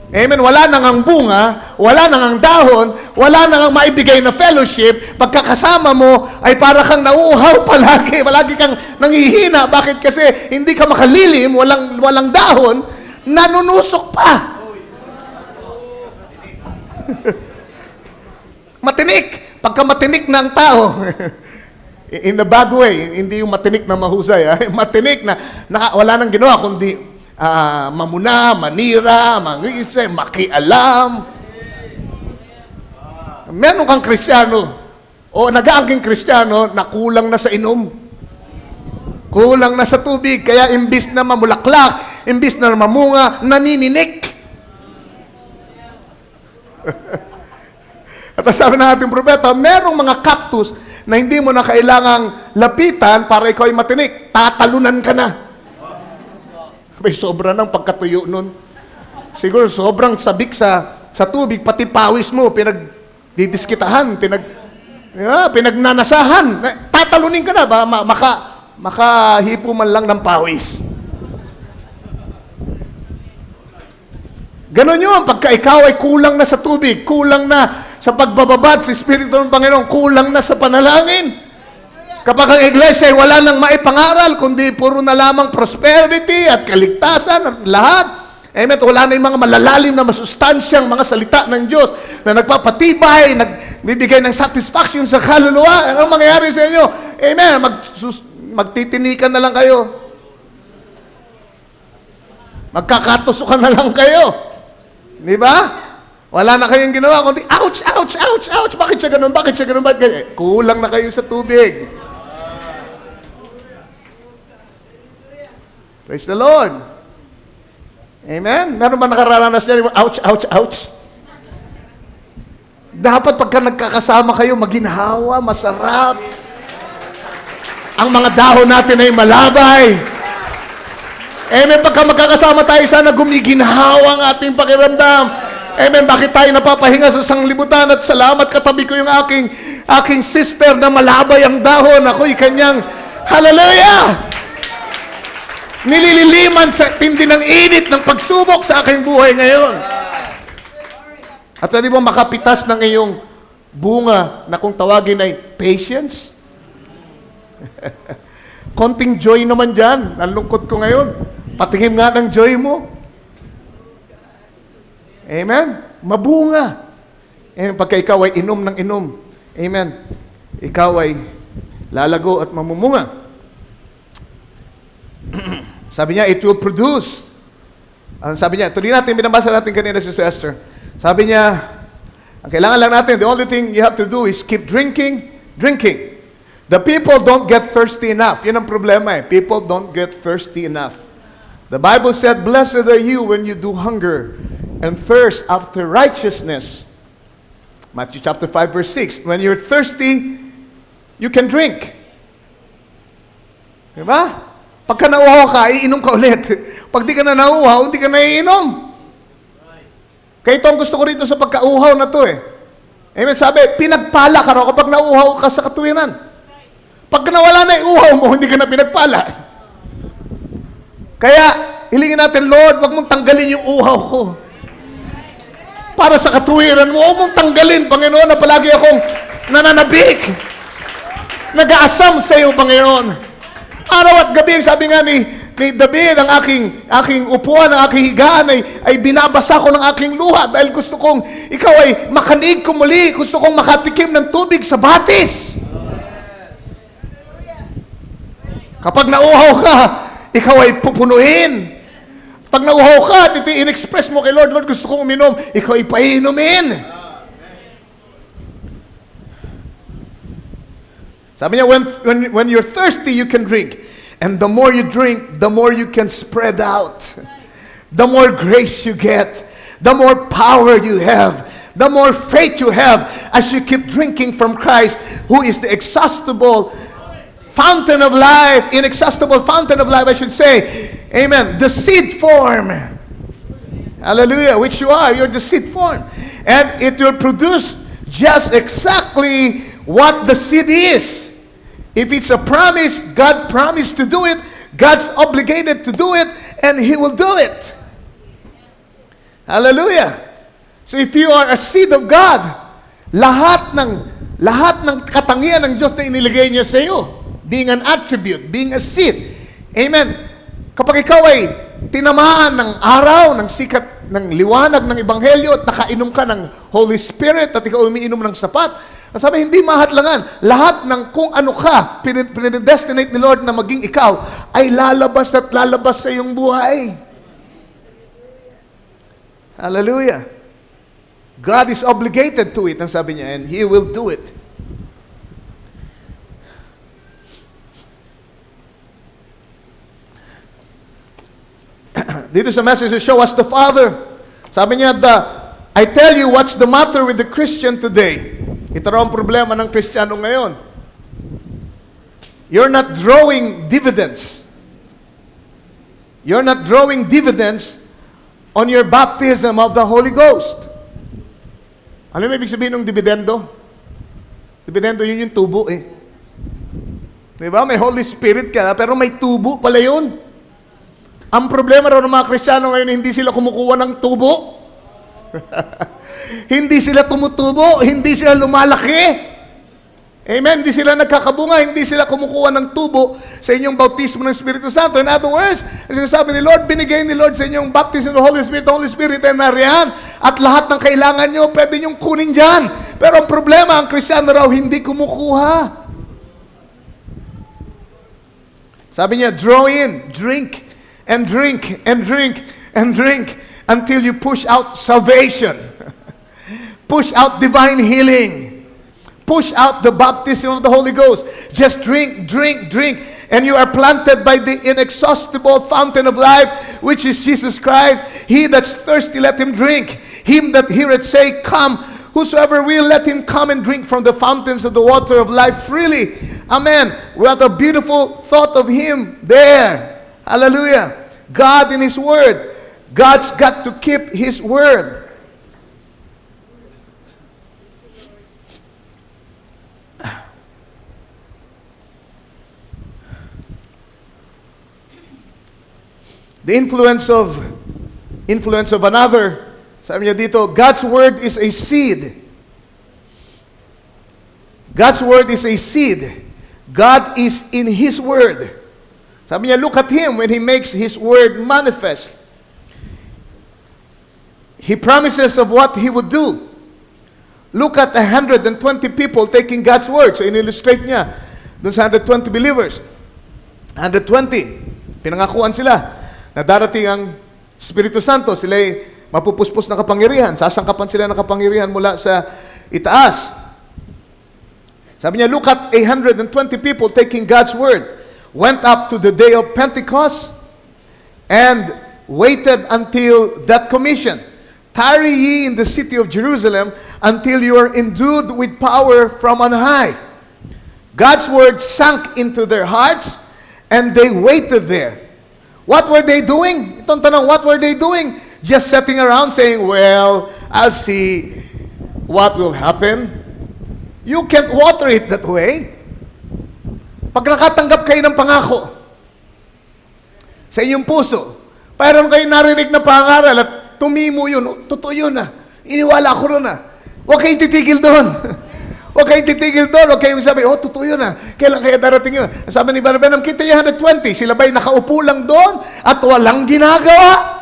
amen, wala nang ang bunga, wala nang ang dahon, wala nang ang maibigay na fellowship, pagkakasama mo ay para kang nauuhaw palagi kang nanghihina. Bakit? Kasi hindi ka makalilim, walang dahon, nanunusok pa. Matinik. Pagka matinik na ang tao, in a bad way, hindi yung matinik na mahusay, matinik na wala nang ginawa, kundi mamuna, manira, mangisi, makialam. Meron kang Kristiyano o nag-aangking Kristiyano na kulang na sa inom. Kulang na sa tubig, kaya imbis na mamulaklak, imbis na mamunga, nanininik. At sabi ng ating propeta, merong mga cactus na hindi mo na kailangang lapitan para ikaw ay matinik. Tatalunan ka na. May sobra ng pagkatuyo nun. Siguro sobrang sabik sa tubig, pati pawis mo, pinagdidiskitahan, pinagnanasahan. Tatalunin ka na ba? Makahipo man lang ng pawis. Ganon yun, pagka ikaw ay kulang na sa tubig, kulang na sa pagbababad sa Espiritu ng Panginoon, kulang na sa panalangin. Kapag ang iglesia ay wala nang maipangaral, kundi puro na lamang prosperity at kaligtasan at lahat, amen, wala na yung mga malalalim na masustansyang mga salita ng Diyos na nagpapatibay, nagbibigay ng satisfaction sa kaluluwa, anong mangyayari sa inyo? Amen, magtitinikan na lang kayo. Magkakatusukan na lang kayo. Di ba? Wala na kayong ginawa, kundi ouch, ouch, ouch, ouch. Bakit siya ganun? Bakit siya ganun? Bakit ganyan? Kulang na kayo sa tubig. Praise the Lord. Amen? Meron ba nakararanas niya? Ouch, ouch, ouch. Dapat pagka nagkakasama kayo, maginhawa, masarap. Ang mga dahon natin ay malabay. Amen, pagka magkakasama tayo, sana gumiginhawa ang ating pakiramdam. Amen, bakit tayo napapahinga sa sanglibutan at salamat katabi ko yung aking sister na malabay ang dahon. Ako'y kanyang, hallelujah! Nilililiman sa tindi ng init ng pagsubok sa aking buhay ngayon. At pwede mo makapitas ng iyong bunga na kung tawagin ay patience. Konting joy naman dyan. Nalungkot ko ngayon. Patingin nga ng joy mo. Amen? Mabunga. Amen? Pagka ikaw ay inom ng inom. Amen? Ikaw ay lalago at mamumunga. Sabi niya, it will produce. Sabi niya, tuloy natin, binabasa natin kanina si Esther. Sabi niya, ang kailangan lang natin, the only thing you have to do is keep drinking. The people don't get thirsty enough. Yan ang problema eh. People don't get thirsty enough. The Bible said, blessed are you when you do hunger and thirst after righteousness. Matthew chapter 5 verse 6. When you're thirsty, you can drink. Diba? Pagka nauhaw ka, iinom ka ulit. Pag di ka na nauhaw, hindi ka na iinom. Kaya ito ang gusto ko rito sa pagkauhaw na to eh. Amen. Sabi, pinagpala ka raw kapag nauhaw ka sa katuwiran. Pag nawala na yung uhaw mo, hindi ka na pinagpala. Kaya, hilingin natin, Lord, wag mong tanggalin yung uhaw ko. Para sa katuwiran mo, huwag mong tanggalin, Panginoon, na palagi akong nananabik. Nag-aasam sa iyo, Panginoon. Araw at gabi, sabi nga ni David, ang aking upuan, ang aking higaan ay binabasa ko ng aking luha dahil gusto kong ikaw ay makanig ko muli, gusto kong makatikim ng tubig sa batis. Kapag nauhaw ka, ikaw ay pupunuin. Pag nauhaw ka, in-express mo kay Lord, Lord, gusto kong uminom, ikaw ay painumin. Sabi niya, when you're thirsty, you can drink. And the more you drink, the more you can spread out. The more grace you get. The more power you have. The more faith you have as you keep drinking from Christ, who is the inexhaustible fountain of life, I should say. Amen. The seed form. Hallelujah. Which you are. You're the seed form. And it will produce just exactly what the seed is. If it's a promise, God promised to do it. God's obligated to do it, and He will do it. Hallelujah. So if you are a seed of God, lahat ng katangian ng Diyos na iniligay niya sa iyo, being an attribute, being a seed. Amen. Kapag ikaw ay tinamaan ng araw, ng sikat, ng liwanag ng Ebanghelyo at nakainom ka ng Holy Spirit at ikaw umiinom ng sapat, sabi, hindi mahadlangan. Lahat ng kung ano ka, predestinate ni Lord na maging ikaw, ay lalabas at lalabas sa iyong buhay. Hallelujah. God is obligated to it, ang sabi niya, and He will do it. Dito sa message, show us the Father. Sabi niya, I tell you what's the matter with the Christian today. Ito raw ang problema ng Kristiyano ngayon. You're not drawing dividends. You're not drawing dividends on your baptism of the Holy Ghost. Ano yung ibig sabihin ng dividendo? Dividendo, yun yung tubo eh. Diba? May Holy Spirit ka, pero may tubo pala yun. Ang problema raw ng mga Kristiyano ngayon, hindi sila kumukuha ng tubo. Hindi sila tumutubo, hindi sila lumalaki. Amen? Hindi sila nagkakabunga, hindi sila kumukuha ng tubo sa inyong bautismo ng Espiritu Santo. In other words, sabi ni Lord, binigay ni Lord sa inyong baptism ng Holy Spirit ay nariyan. At lahat ng kailangan nyo, pwede nyong kunin dyan. Pero ang problema, ang Kristiyano raw, hindi kumukuha. Sabi niya, draw in, drink, and drink, and drink, and drink, until you push out salvation. Push out divine healing. Push out the baptism of the Holy Ghost. Just drink, drink, drink. And you are planted by the inexhaustible fountain of life, which is Jesus Christ. He that's thirsty, let him drink. Him that heareth say, come. Whosoever will, let him come and drink from the fountains of the water of life freely. Amen. What a beautiful thought of him there. Hallelujah. God in his word. God's got to keep his word. The influence of another. Sabi niya dito, God's word is a seed. God's word is a seed. God is in his word. Sabi niya, look at him when he makes his word manifest. He promises of what he would do. Look at 120 people taking God's word. So in-illustrate niya dun sa 120 believers. 120. Pinangakuan sila na darating ang Espiritu Santo. Sila'y mapupuspos na kapangyarihan. Sasangkapan sila ng kapangyarihan mula sa itaas. Sabi niya, look at 120 people taking God's word. Went up to the day of Pentecost and waited until that commission. Tarry ye in the city of Jerusalem until you are endued with power from on high. God's word sank into their hearts and they waited there. What were they doing? Itong tanong, what were they doing? Just sitting around saying, well, I'll see what will happen. You can't water it that way. Pag nakatanggap kayo ng pangako sa inyong puso, mayroon kayo narinig na pangaral at tumimo yun, totoo yun na. Iniwala ko ron na. Huwag kayong titigil doon. Huwag kayong titigil doon. Huwag kayong sabi, oh, totoo yun na. Kailan kaya darating yun? Sabi ni Barbanam, kita yung 120. Sila ba'y nakaupo lang doon at walang ginagawa?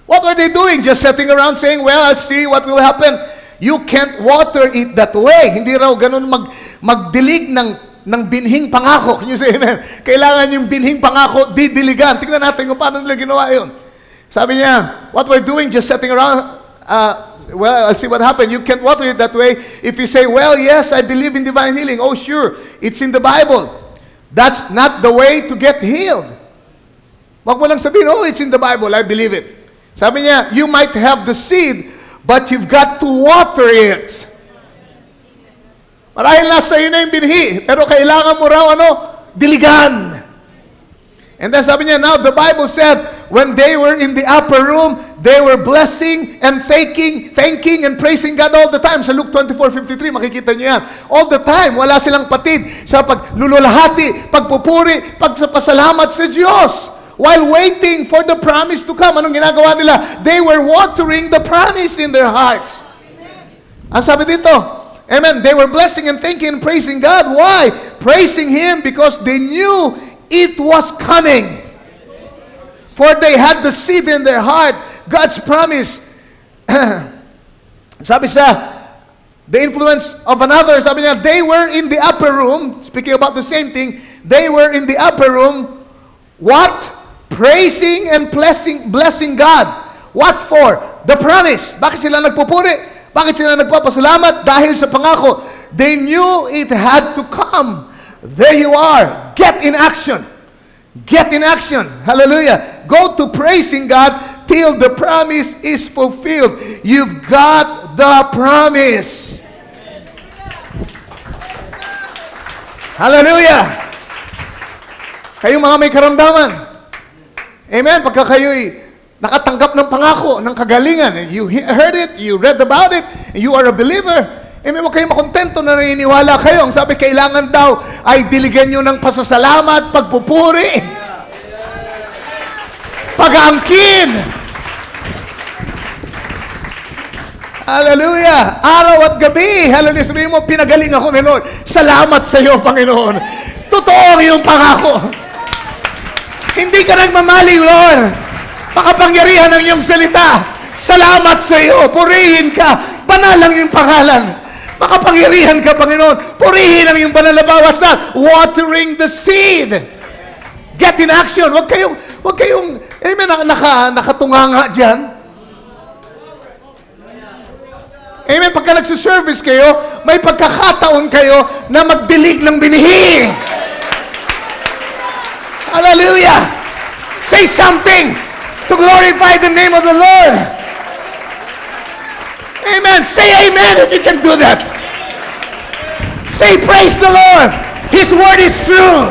What were they doing? Just sitting around saying, well, I'll see what will happen. You can't water it that way. Hindi raw ganun magdilig ng binhing pangako. Can you say amen? Kailangan yung binhing pangako didiligan. Tingnan natin kung paano nila ginawa yun. Sabi niya, what we're doing, just sitting around, well, I'll see what happened. You can't water it that way. If you say, well, yes, I believe in divine healing. Oh, sure, it's in the Bible. That's not the way to get healed. Wag mo lang sabihin, oh, it's in the Bible, I believe it. Sabi niya, you might have the seed, but you've got to water it. Marahil nasa iyo na yung binhi, pero kailangan mo raw, diligan. And then sabi niya, now the Bible said, when they were in the upper room, they were blessing and thanking and praising God all the time. Sa Luke 24:53, makikita niyo yan. All the time, wala silang patid sa paglululahati, pagpupuri, pagpasalamat sa Diyos. While waiting for the promise to come. Anong ginagawa nila? They were watering the promise in their hearts. Ang sabi dito, amen, they were blessing and thanking and praising God. Why? Praising Him because they knew it was coming. For they had the seed in their heart, God's promise. Sabi sa, the influence of another, sabi niya, they were in the upper room, speaking about the same thing, they were in the upper room What? Praising and blessing God. What for? The promise. Bakit sila nagpupuri? Bakit sila nagpapasalamat? Dahil sa pangako. They knew it had to come. There you are. Get in action. Get in action. Hallelujah. Go to praising God till the promise is fulfilled. You've got the promise. Hallelujah. Kayong mga may karamdaman. Amen. Pagka kayo'y nakatanggap ng pangako, ng kagalingan, you heard it, you read about it, and you are a believer, amen, huwag kayong makontento na naniniwala kayo. Ang sabi, kailangan daw ay diligan nyo ng pasasalamat, pagpupuri, pag-aangkin. Hallelujah. Araw at gabi. Hallelujah. Sabihin mo, pinagaling ako ni Lord. Salamat sa iyo, Panginoon. Totoo ang iyong pangako. Hindi ka nagmamali, Lord. Makapangyarihan ang iyong salita. Salamat sa iyo. Purihin ka. Banal ang iyong pangalan. Makapangyarihan ka, Panginoon. Purihin ang iyong banal na bawas na. Watering the seed. Get in action. Huwag kayong, amen, nakatunganga dyan. Amen, pagka nagsiservice kayo, may pagkakataon kayo na magdilig ng binihi. Hallelujah! Say something to glorify the name of the Lord. Amen. Say amen if you can do that. Say praise the Lord. His word is true.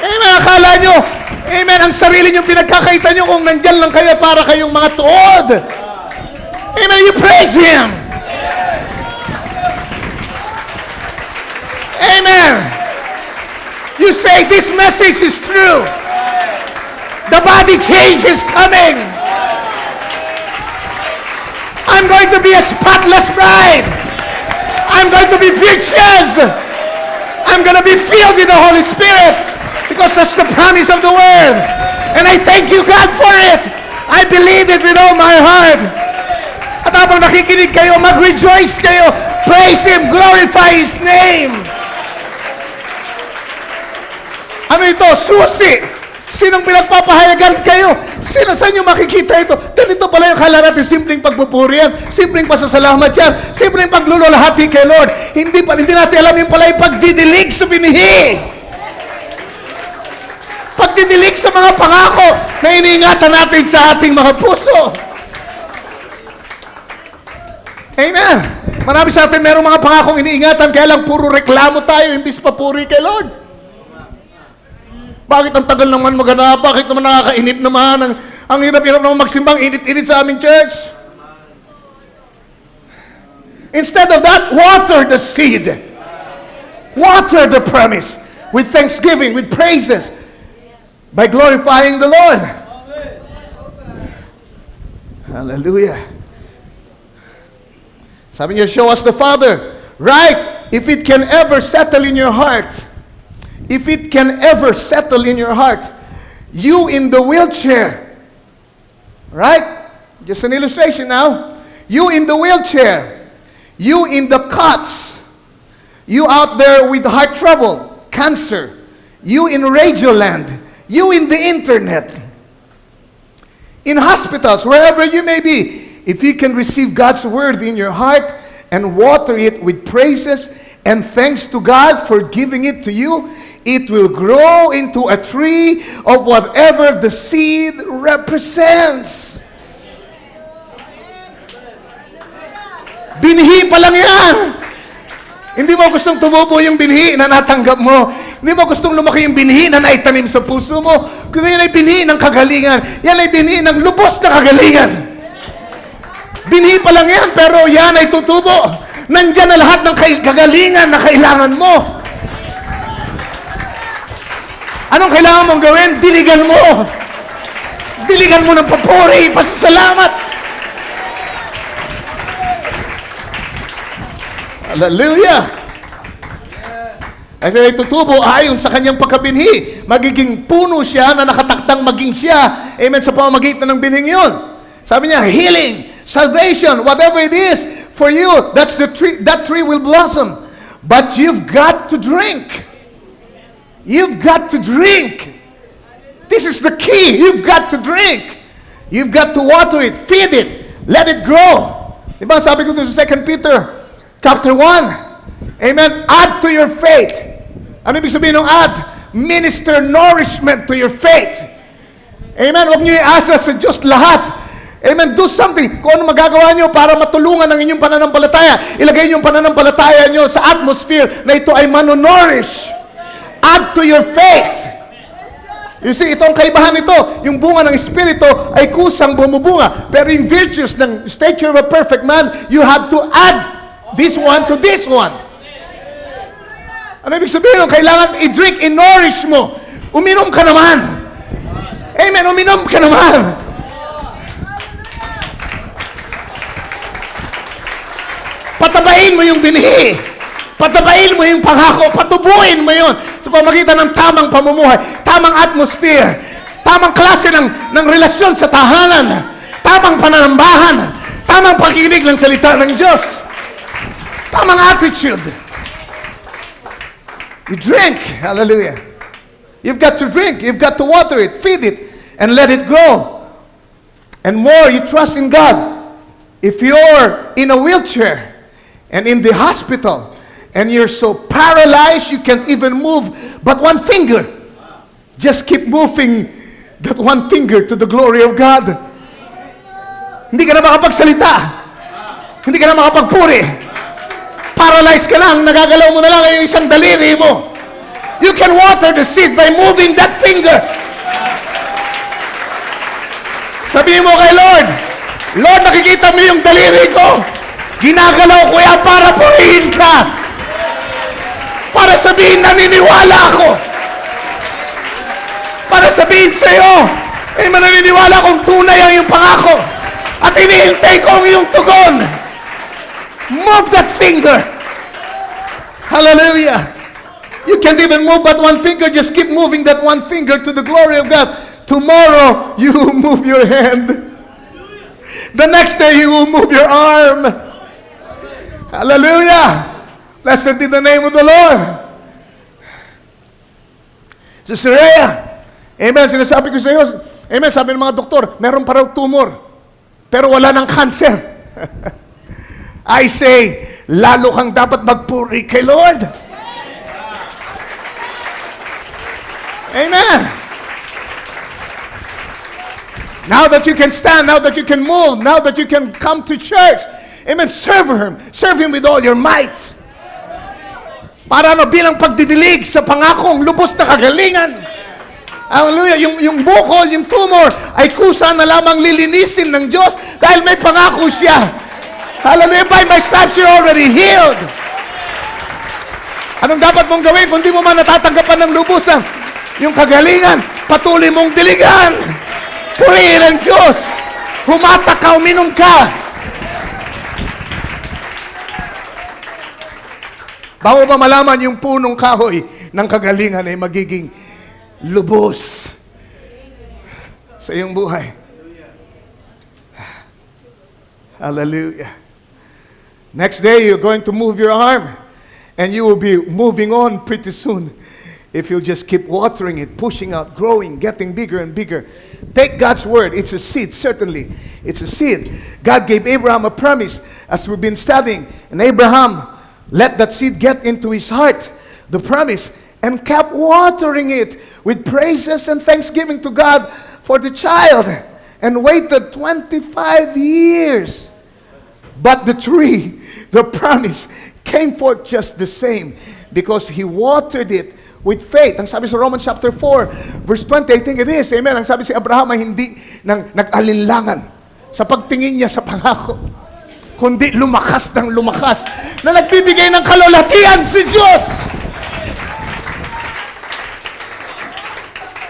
Amen. Akala nyo, amen, ang sarili nyo pinagkakaita nyo kung nandyan lang kayo para kayong mga tuod. Amen. You praise Him. Amen. You say this message is true. The body change is coming. I'm going to be a spotless bride. I'm going to be virtuous. I'm going to be filled with the Holy Spirit because that's the promise of the Word. And I thank you, God, for it. I believe it with all my heart. At habang nakikinig kayo, mag-rejoice kayo. Praise Him. Glorify His name. Ano ito? Susi. Sinong pinagpapahayagan kayo? Saan nyo makikita ito? Ganito pala yung kala natin, simpleng pagpupuri yan, simpleng pasasalamat yan, simpleng paglululahati kay Lord. Hindi natin alam yung pala yung pagdidilig sa binihi. Pagdidilig sa mga pangako na iniingatan natin sa ating mga puso. Amen. Marami sa atin merong mga pangakong iniingatan, kaya lang puro reklamo tayo, imbis papuri kay Lord. Bakit ang tagal naman maganap? Bakit naman nakakainip naman? Ang hirap-hirap naman magsimbang, init-init sa aming church. Instead of that, water the seed. Water the promise with thanksgiving, with praises, by glorifying the Lord. Hallelujah. Sabi niya, show us the Father. Right? If it can ever settle in your heart, if it can ever settle in your heart, you in the wheelchair, right? Just an illustration now. You in the wheelchair, you in the cots, you out there with heart trouble, cancer, you in Radioland, you in the internet, in hospitals, wherever you may be, if you can receive God's word in your heart and water it with praises and thanks to God for giving it to you, it will grow into a tree of whatever the seed represents. Binhi pa lang yan. Hindi mo gustong tumubo yung binhi na natanggap mo. Hindi mo gustong lumaki yung binhi na naitanim sa puso mo. Kung yan ay binhi ng kagalingan, yan ay binhi ng lubos na kagalingan. Binhi pa lang yan, pero yan ay tutubo. Nandyan na lahat ng kagalingan na kailangan mo. Anong kailangan mong gawin? Diligan mo. Diligan mo ng papuri, pasasalamat. Hallelujah. Ay sila tutubo ayon sa kanyang pagkabinhi. Magiging puno siya na nakataktang maging siya. Amen, sa pamamagitan ng binhing yun. Sabi niya, healing, salvation, whatever it is for you, that's the tree. That tree will blossom. But you've got to drink. You've got to drink. This is the key. You've got to drink. You've got to water it, feed it, let it grow. Diba sabi ko doon sa 2 Peter chapter 1, amen, add to your faith. Ano ibig sabihin ng add? Minister nourishment to your faith. Amen, huwag niyo iasa sa Diyos lahat. Amen, do something. Kung ano magagawa niyo para matulungan ang inyong pananampalataya, ilagay niyo yung pananampalataya niyo sa atmosphere na ito ay manonorish. Add to your faith. You see, itong kaibahan nito, yung bunga ng Espiritu ay kusang bumubunga. Pero yung virtues ng stature of a perfect man, you have to add this one to this one. Ano ibig sabihin? Kailangan i-drink, i-nourish mo. Uminom ka naman. Amen, uminom ka naman. Patabain mo yung binhi. Patabain mo yung pangako. Patubuin mo yun sa pamagitan ng tamang pamumuhay, tamang atmosphere, tamang klase ng relasyon sa tahanan, tamang pananambahan, tamang pakikinig ng salita ng Diyos, tamang attitude. You drink. Hallelujah. You've got to drink. You've got to water it, feed it, and let it grow. And more, you trust in God. If you're in a wheelchair and in the hospital, and you're so paralyzed, you can't even move but one finger. Just keep moving that one finger to the glory of God. Hindi ka na makapagsalita. Hindi ka na makapagpuri. Paralyzed ka lang, nagagalaw mo na lang yung isang daliri mo. You can water the seed by moving that finger. Sabihin mo kay Lord, Lord, nakikita mo yung daliri ko. Ginagalaw ko yan para purihin ka. Para sabihin, naniniwala ako. Para sabihin sa'yo, ay mananiniwala kong tunay ang iyong pangako. At hinihintay ko ang iyong tugon. Move that finger. Hallelujah. You can't even move but one finger. Just keep moving that one finger to the glory of God. Tomorrow, you will move your hand. The next day, you will move your arm. Hallelujah. Blessed be the name of the Lord. Sa Syria, amen, sinasabi ko sa iyo, amen, sabi ng mga doktor, meron pa raw tumor, pero wala ng cancer. I say, lalo kang dapat magpuri kay Lord. Amen. Now that you can stand, now that you can move, now that you can come to church, amen, serve Him with all your might. Para bilang pagdidilig sa pangakong lubos na kagalingan. Hallelujah. Yung bukol, yung tumor, ay kusa na lamang lilinisin ng Diyos dahil may pangako siya. Hallelujah. By my stripes, you're already healed. Anong dapat mong gawin kung di mo man natatanggapan ng lubusan? Yung kagalingan, patuloy mong diligan. Purihin ang Diyos. Humatak ka, uminom ka. Bago ba malaman yung punong kahoy ng kagalingan ay magiging lubos sa iyong buhay. Hallelujah. Next day, you're going to move your arm and you will be moving on pretty soon if you'll just keep watering it, pushing out, growing, getting bigger and bigger. Take God's word. It's a seed, certainly. It's a seed. God gave Abraham a promise as we've been studying. And Abraham let that seed get into his heart, the promise, and kept watering it with praises and thanksgiving to God for the child, and waited 25 years. But the tree, the promise, came forth just the same because he watered it with faith. Ang sabi sa Romans chapter 4, verse 20, I think it is, amen. Ang sabi si Abraham ay hindi nag-alinlangan sa pagtingin niya sa pangako, kundi lumakas ng lumakas na nagbibigay ng kalulatian si Diyos.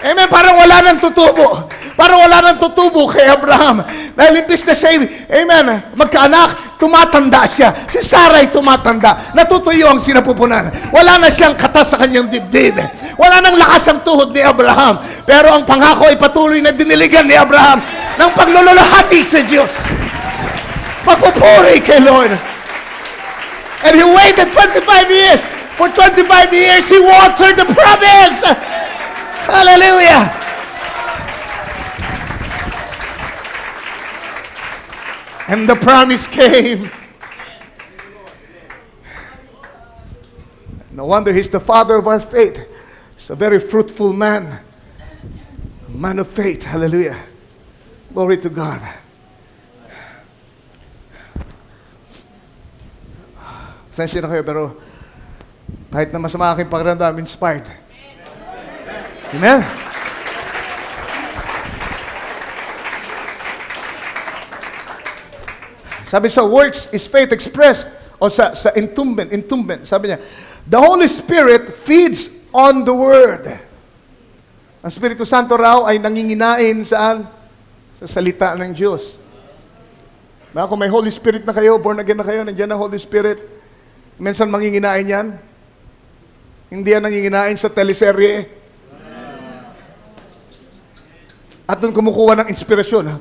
Amen. Parang wala nang tutubo. Parang wala nang tutubo kay Abraham. Dahil imbis na siya, amen, magkaanak, tumatanda siya. Si Sarah ay tumatanda. Natutuyo ang sinapupunan. Wala na siyang katas sa kanyang dibdib. Wala nang lakas ang tuhod ni Abraham. Pero ang pangako ay patuloy na diniligan ni Abraham ng paglululahati sa Diyos. Pagpupuri kay Lord. And he waited 25 years. For 25 years, He watered the promise. Hallelujah. And the promise came. No wonder He's the father of our faith. He's a very fruitful man. A man of faith. Hallelujah. Glory to God. Sensya na kayo, pero kahit na masama aking pakiramdam, I'm inspired. Amen? Sabi sa works is faith expressed, o sa entombment, sabi niya, the Holy Spirit feeds on the Word. Ang Espiritu Santo raw ay nanginginain saan? Sa salita ng Diyos. Kung may Holy Spirit na kayo, born again na kayo, nandiyan na Holy Spirit, minsan manginginain yan. Hindi yan nanginginain sa teleserye. At doon kumukuha ng inspirasyon.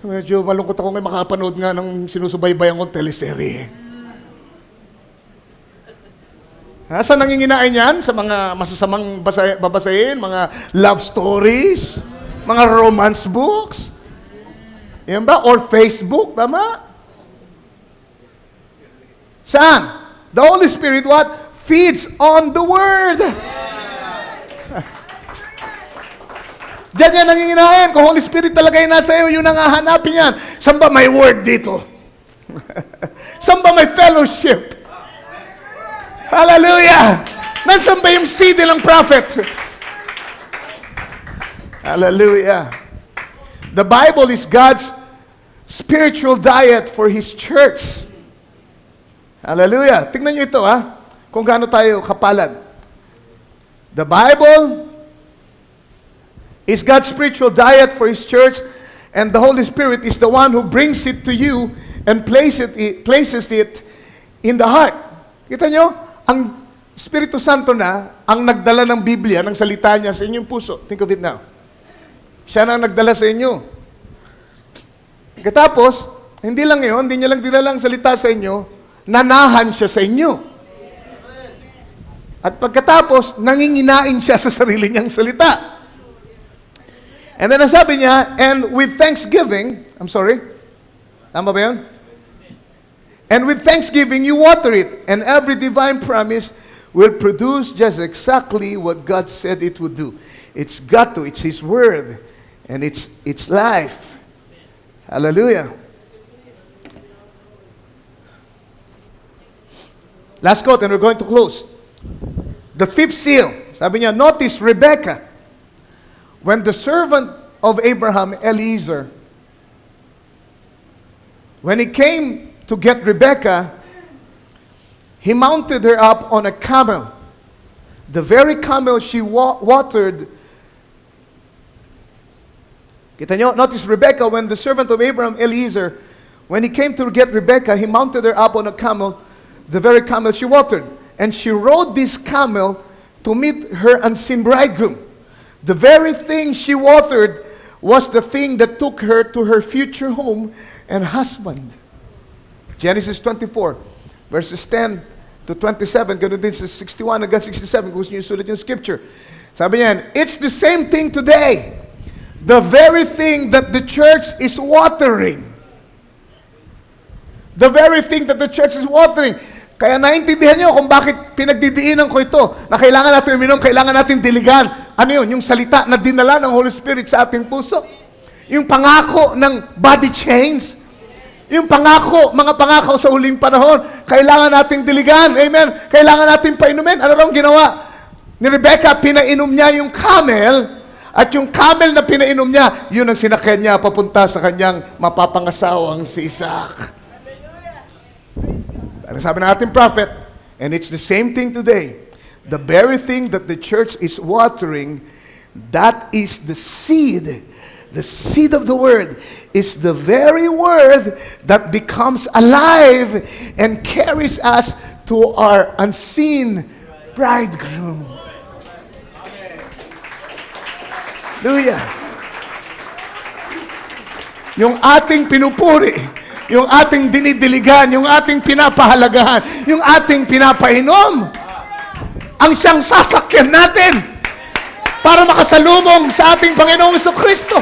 Medyo malungkot ako ngayon makapanood nga ng sinusubaybayan kong teleserye. Saan nanginginain yan? Sa mga masasamang babasahin, mga love stories, mga romance books. Yan ba? Or Facebook, tama? Saan? The Holy Spirit, what? Feeds on the Word. Diyan yan nanginginain. Kung Holy Spirit talaga yung nasa iyo, yun ang hahanapin yan. Saan ba may Word dito? Saan ba may fellowship? Hallelujah! Nasaan ba yung CD ng prophet? Hallelujah! The Bible is God's spiritual diet for His church. Hallelujah! Tingnan nyo ito, ha? Kung gaano tayo kapalad. The Bible is God's spiritual diet for His church, and the Holy Spirit is the one who brings it to you and places it in the heart. Kita nyo? Ang Espiritu Santo na ang nagdala ng Biblia, ng salita niya sa inyong puso. Think of it now. Siya na ang nagdala sa inyo. Katapos, hindi lang yun, hindi niya lang dinala ang salita sa inyo, nanahan siya sa inyo. At pagkatapos, nanginginain siya sa sarili niyang salita. And then sabi niya, and with thanksgiving, tama ba yun? And with thanksgiving, you water it, and every divine promise will produce just exactly what God said it would do. It's got to, it's His Word, and it's life. Hallelujah. Last quote, and we're going to close. The fifth seal, sabi niya, notice Rebecca. When the servant of Abraham, Eliezer, when he came to get Rebecca, he mounted her up on a camel. The very camel she watered. Kita nyo? Notice Rebecca, when the servant of Abraham, Eliezer, when he came to get Rebecca, he mounted her up on a camel, the very camel she watered. And she rode this camel to meet her unseen bridegroom. The very thing she watered was the thing that took her to her future home and husband. Genesis 24, verses 10 to 27, ganun din sa 61 hanggang 67, kung gusto nyo sulit yung scripture. Sabi niyan, it's the same thing today. The very thing that the church is watering. The very thing that the church is watering. Kaya naintindihan nyo kung bakit pinagdidiinan ko ito, na kailangan natin uminom, kailangan natin diligan. Ano yun? Yung salita na dinala ng Holy Spirit sa ating puso. Yung pangako ng body change. Yung pangako, mga pangako sa huling panahon, kailangan nating diligan. Amen? Kailangan nating painumin. Ano raw ginawa ni Rebecca? Pinainom niya yung camel, at yung camel na pinainom niya, yun ang sinakyan niya papunta sa kanyang mapapangasawang si Isaac. Ano sabi ng ating prophet? And it's the same thing today. The very thing that the church is watering, that is the seed. The seed of the Word is the very Word that becomes alive and carries us to our unseen bridegroom. Hallelujah. Yung ating pinupuri, yung ating dinidiligan, yung ating pinapahalagahan, yung ating pinapainom. ang siyang sasakyan natin para makasalubong sa ating Panginoong Kristo.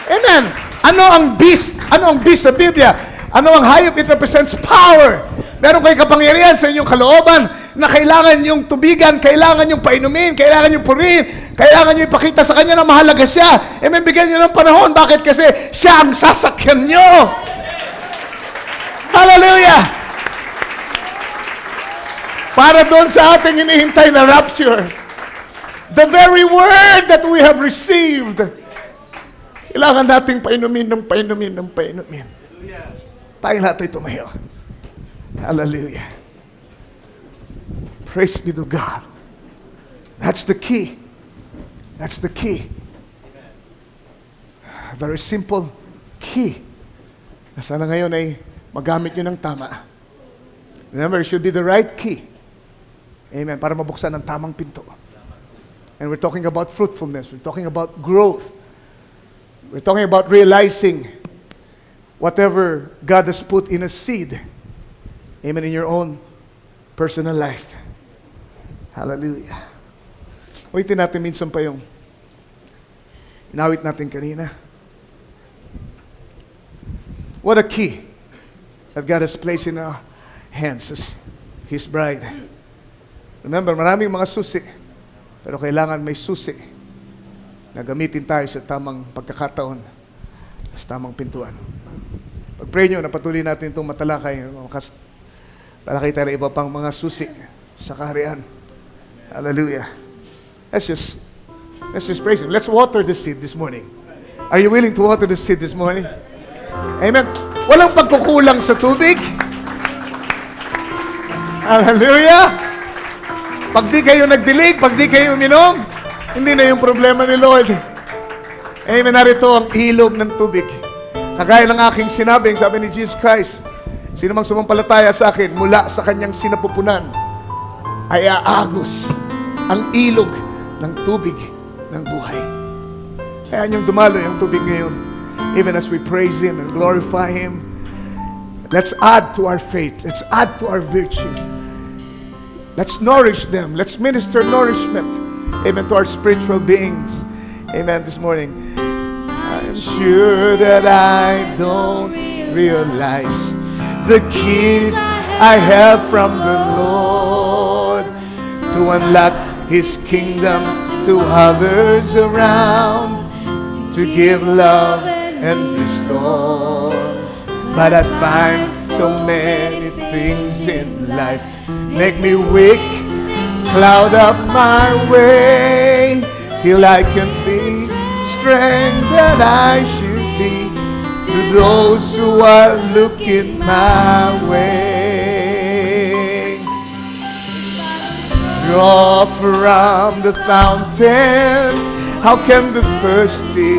Amen. Ano ang beast? Ano ang beast sa Biblia? Ano ang hayop? It represents power. Meron kayo kapangyarihan sa inyong kalooban na kailangan yung tubigan, kailangan yung painumin, kailangan yung purihin, kailangan nyo ipakita sa Kanya na mahalaga siya. Amen. Bigyan nyo ng panahon. Bakit? Kasi siya ang sasakyan nyo. Hallelujah! Para doon sa ating hinihintay na rapture, the very word that we have received, kailangan nating painumin ng painumin ng painumin. Tayo lahat ay tumayo. Hallelujah. Praise be to God. That's the key. That's the key. A very simple key. Na sana ngayon ay magamit nyo ng tama. Remember, it should be the right key. Amen. Para mabuksan ang tamang pinto. And we're talking about fruitfulness. We're talking about growth. We're talking about realizing whatever God has put in a seed. Amen. In your own personal life. Hallelujah. Ulitin natin minsan pa yung inawit natin kanina. What a key that God has placed in our hands as His bride. Remember, maraming mga susi, pero kailangan may susi na gamitin tayo sa tamang pagkakataon, sa tamang pintuan. Pag-pray nyo, napatuloy natin itong matalakay. Talakay tayo iba pang mga susi sa kaharian. Hallelujah. Let's just praise Him. Let's water the seed this morning. Are you willing to water the seed this morning? Amen. Walang pagkukulang sa tubig. Hallelujah. Pag di kayo nagdilig, pag di kayo uminom, hindi na yung problema ni Lord. Amen. Narito ang ilog ng tubig. Kagaya ng aking sinabing, sabi ni Jesus Christ, sino mang sumampalataya sa akin, mula sa kanyang sinapupunan, ay aagos ang ilog ng tubig ng buhay. Kaya niyong dumalo yung tubig ngayon. Even as we praise Him and glorify Him, let's add to our faith. Let's add to our virtue. Let's nourish them. Let's minister nourishment. Amen. To our spiritual beings. Amen. This morning. I'm sure that I don't realize the keys I have from the Lord to unlock His kingdom to others around, to give love and restore. But I find so many things in life make me weak, cloud up my way, till I can be strength that I should be to those who are looking my way. Draw from the fountain, how can the thirsty?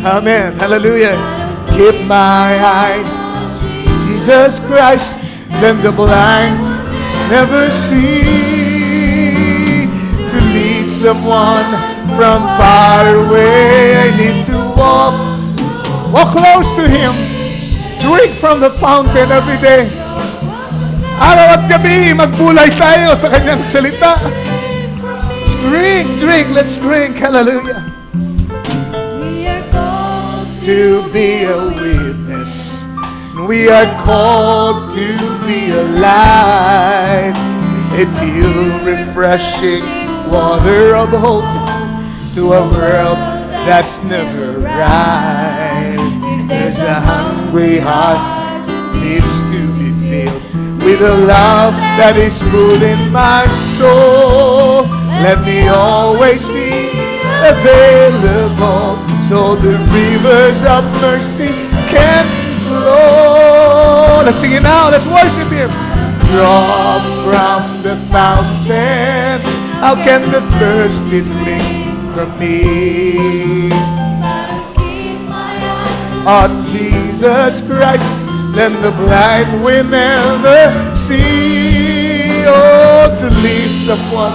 Amen, hallelujah. Keep my eyes on Jesus Christ, then the blind never see. To lead someone from far away, I need to walk close to Him. Drink from the fountain every day. Araw at gabi, magbulay tayo sa Kanyang salita. Drink, let's drink, hallelujah. To be a witness, we are called to be a light, a pure, refreshing water of hope to a world that's never right. There's a hungry heart needs to be filled with a love that is full in my soul. Let me always be available so the rivers of mercy can flow. Let's sing it now. Let's worship Him. Draw from the fountain. How can the thirsty drink from me? Oh, Jesus Christ, then the blind will never see. Oh, to lead someone.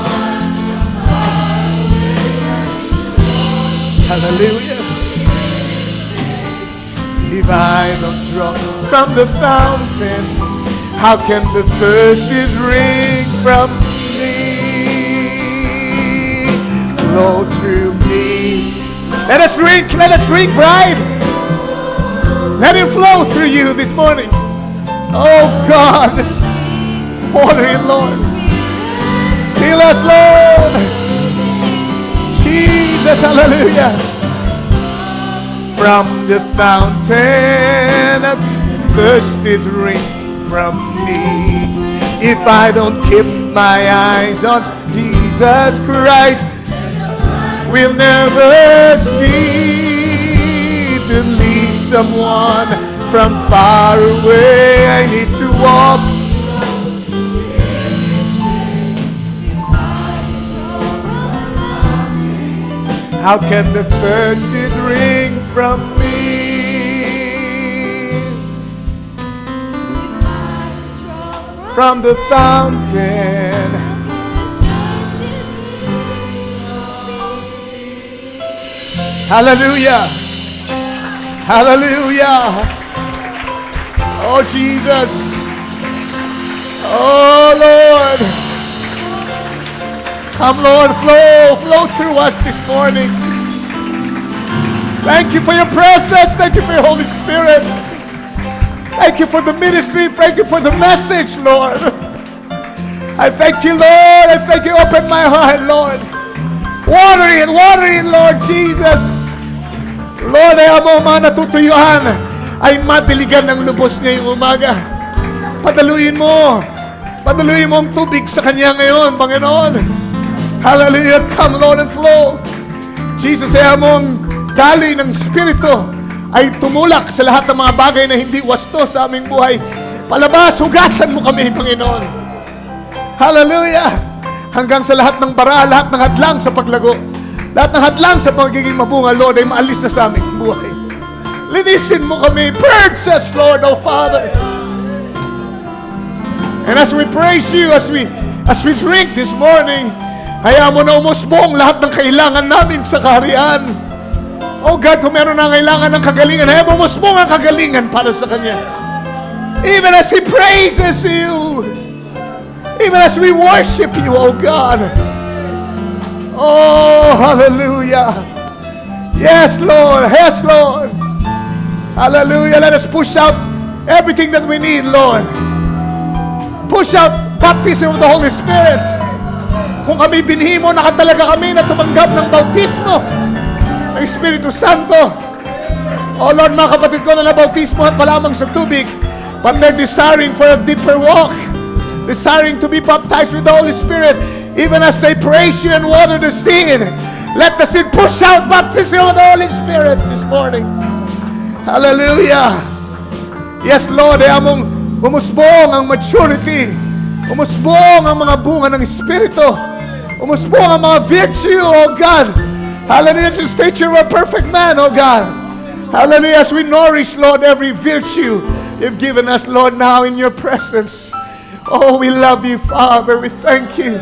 Hallelujah. If I don't draw from the fountain, How can the thirsty drink from me? Flow through me. Let us drink, bride. Let him flow through you this morning. Oh God, this water, Lord. Fill us, Lord. Jesus, hallelujah. From the fountain of thirsty drink from me. If I don't keep my eyes on Jesus Christ, we'll never see to lead someone from far away. I need to walk. How can the thirsty drink from me? From the fountain. Hallelujah. Hallelujah. Oh Jesus. Oh Lord. Come Lord, flow through us this morning. Thank you for your presence. Thank you for your Holy Spirit. Thank you for the ministry. Thank you for the message, Lord. I thank you, Lord. I thank you. Open my heart, Lord. Water in, Lord Jesus. Lord, ayaw mo mga natutuyuan ay madiligan ng lubos ngayong umaga. Padaluin mo ang tubig sa Kanya ngayon, Panginoon. Hallelujah. Come, Lord, and flow. Jesus, ayaw mo ang daloy ng Espiritu ay tumulak sa lahat ng mga bagay na hindi wasto sa aming buhay. Palabas, hugasan mo kami, Panginoon. Hallelujah. Hanggang sa lahat ng bara, lahat ng hadlang sa paglago, lahat ng hadlang sa pagiging mabunga, Lord, ay maalis na sa aming buhay. Linisin mo kami. Purge us, Lord, oh Father. And as we praise you, as we drink this morning, hayaan mo na umusbong lahat ng kailangan namin sa kaharian. Oh God, kung meron na kailangan ng kagalingan, hayaan mo umusbong ang kagalingan para sa Kanya. Even as He praises you, even as we worship you, oh God. Oh, hallelujah. Yes, Lord. Yes, Lord. Hallelujah. Let us push out everything that we need, Lord. Push out baptism of the Holy Spirit. Kung kami binhi mo, nakatalaga kami na tumanggap ng bautismo ng Espiritu Santo. Oh Lord, mga kapatid ko na nabautismohan pa lamang sa tubig, but they're desiring for a deeper walk, desiring to be baptized with the Holy Spirit, even as they praise you and water the seed. Let the seed push out baptism of the Holy Spirit this morning. Hallelujah. Yes, Lord, ayaw mong umusbong ang maturity, umusbong ang mga bunga ng Espiritu, umusbong ang mga virtue, oh God. Hallelujah, to stature of a perfect man, oh God. Hallelujah, as we nourish, Lord, every virtue you've given us, Lord, now in your presence. Oh, we love you, Father. We thank you.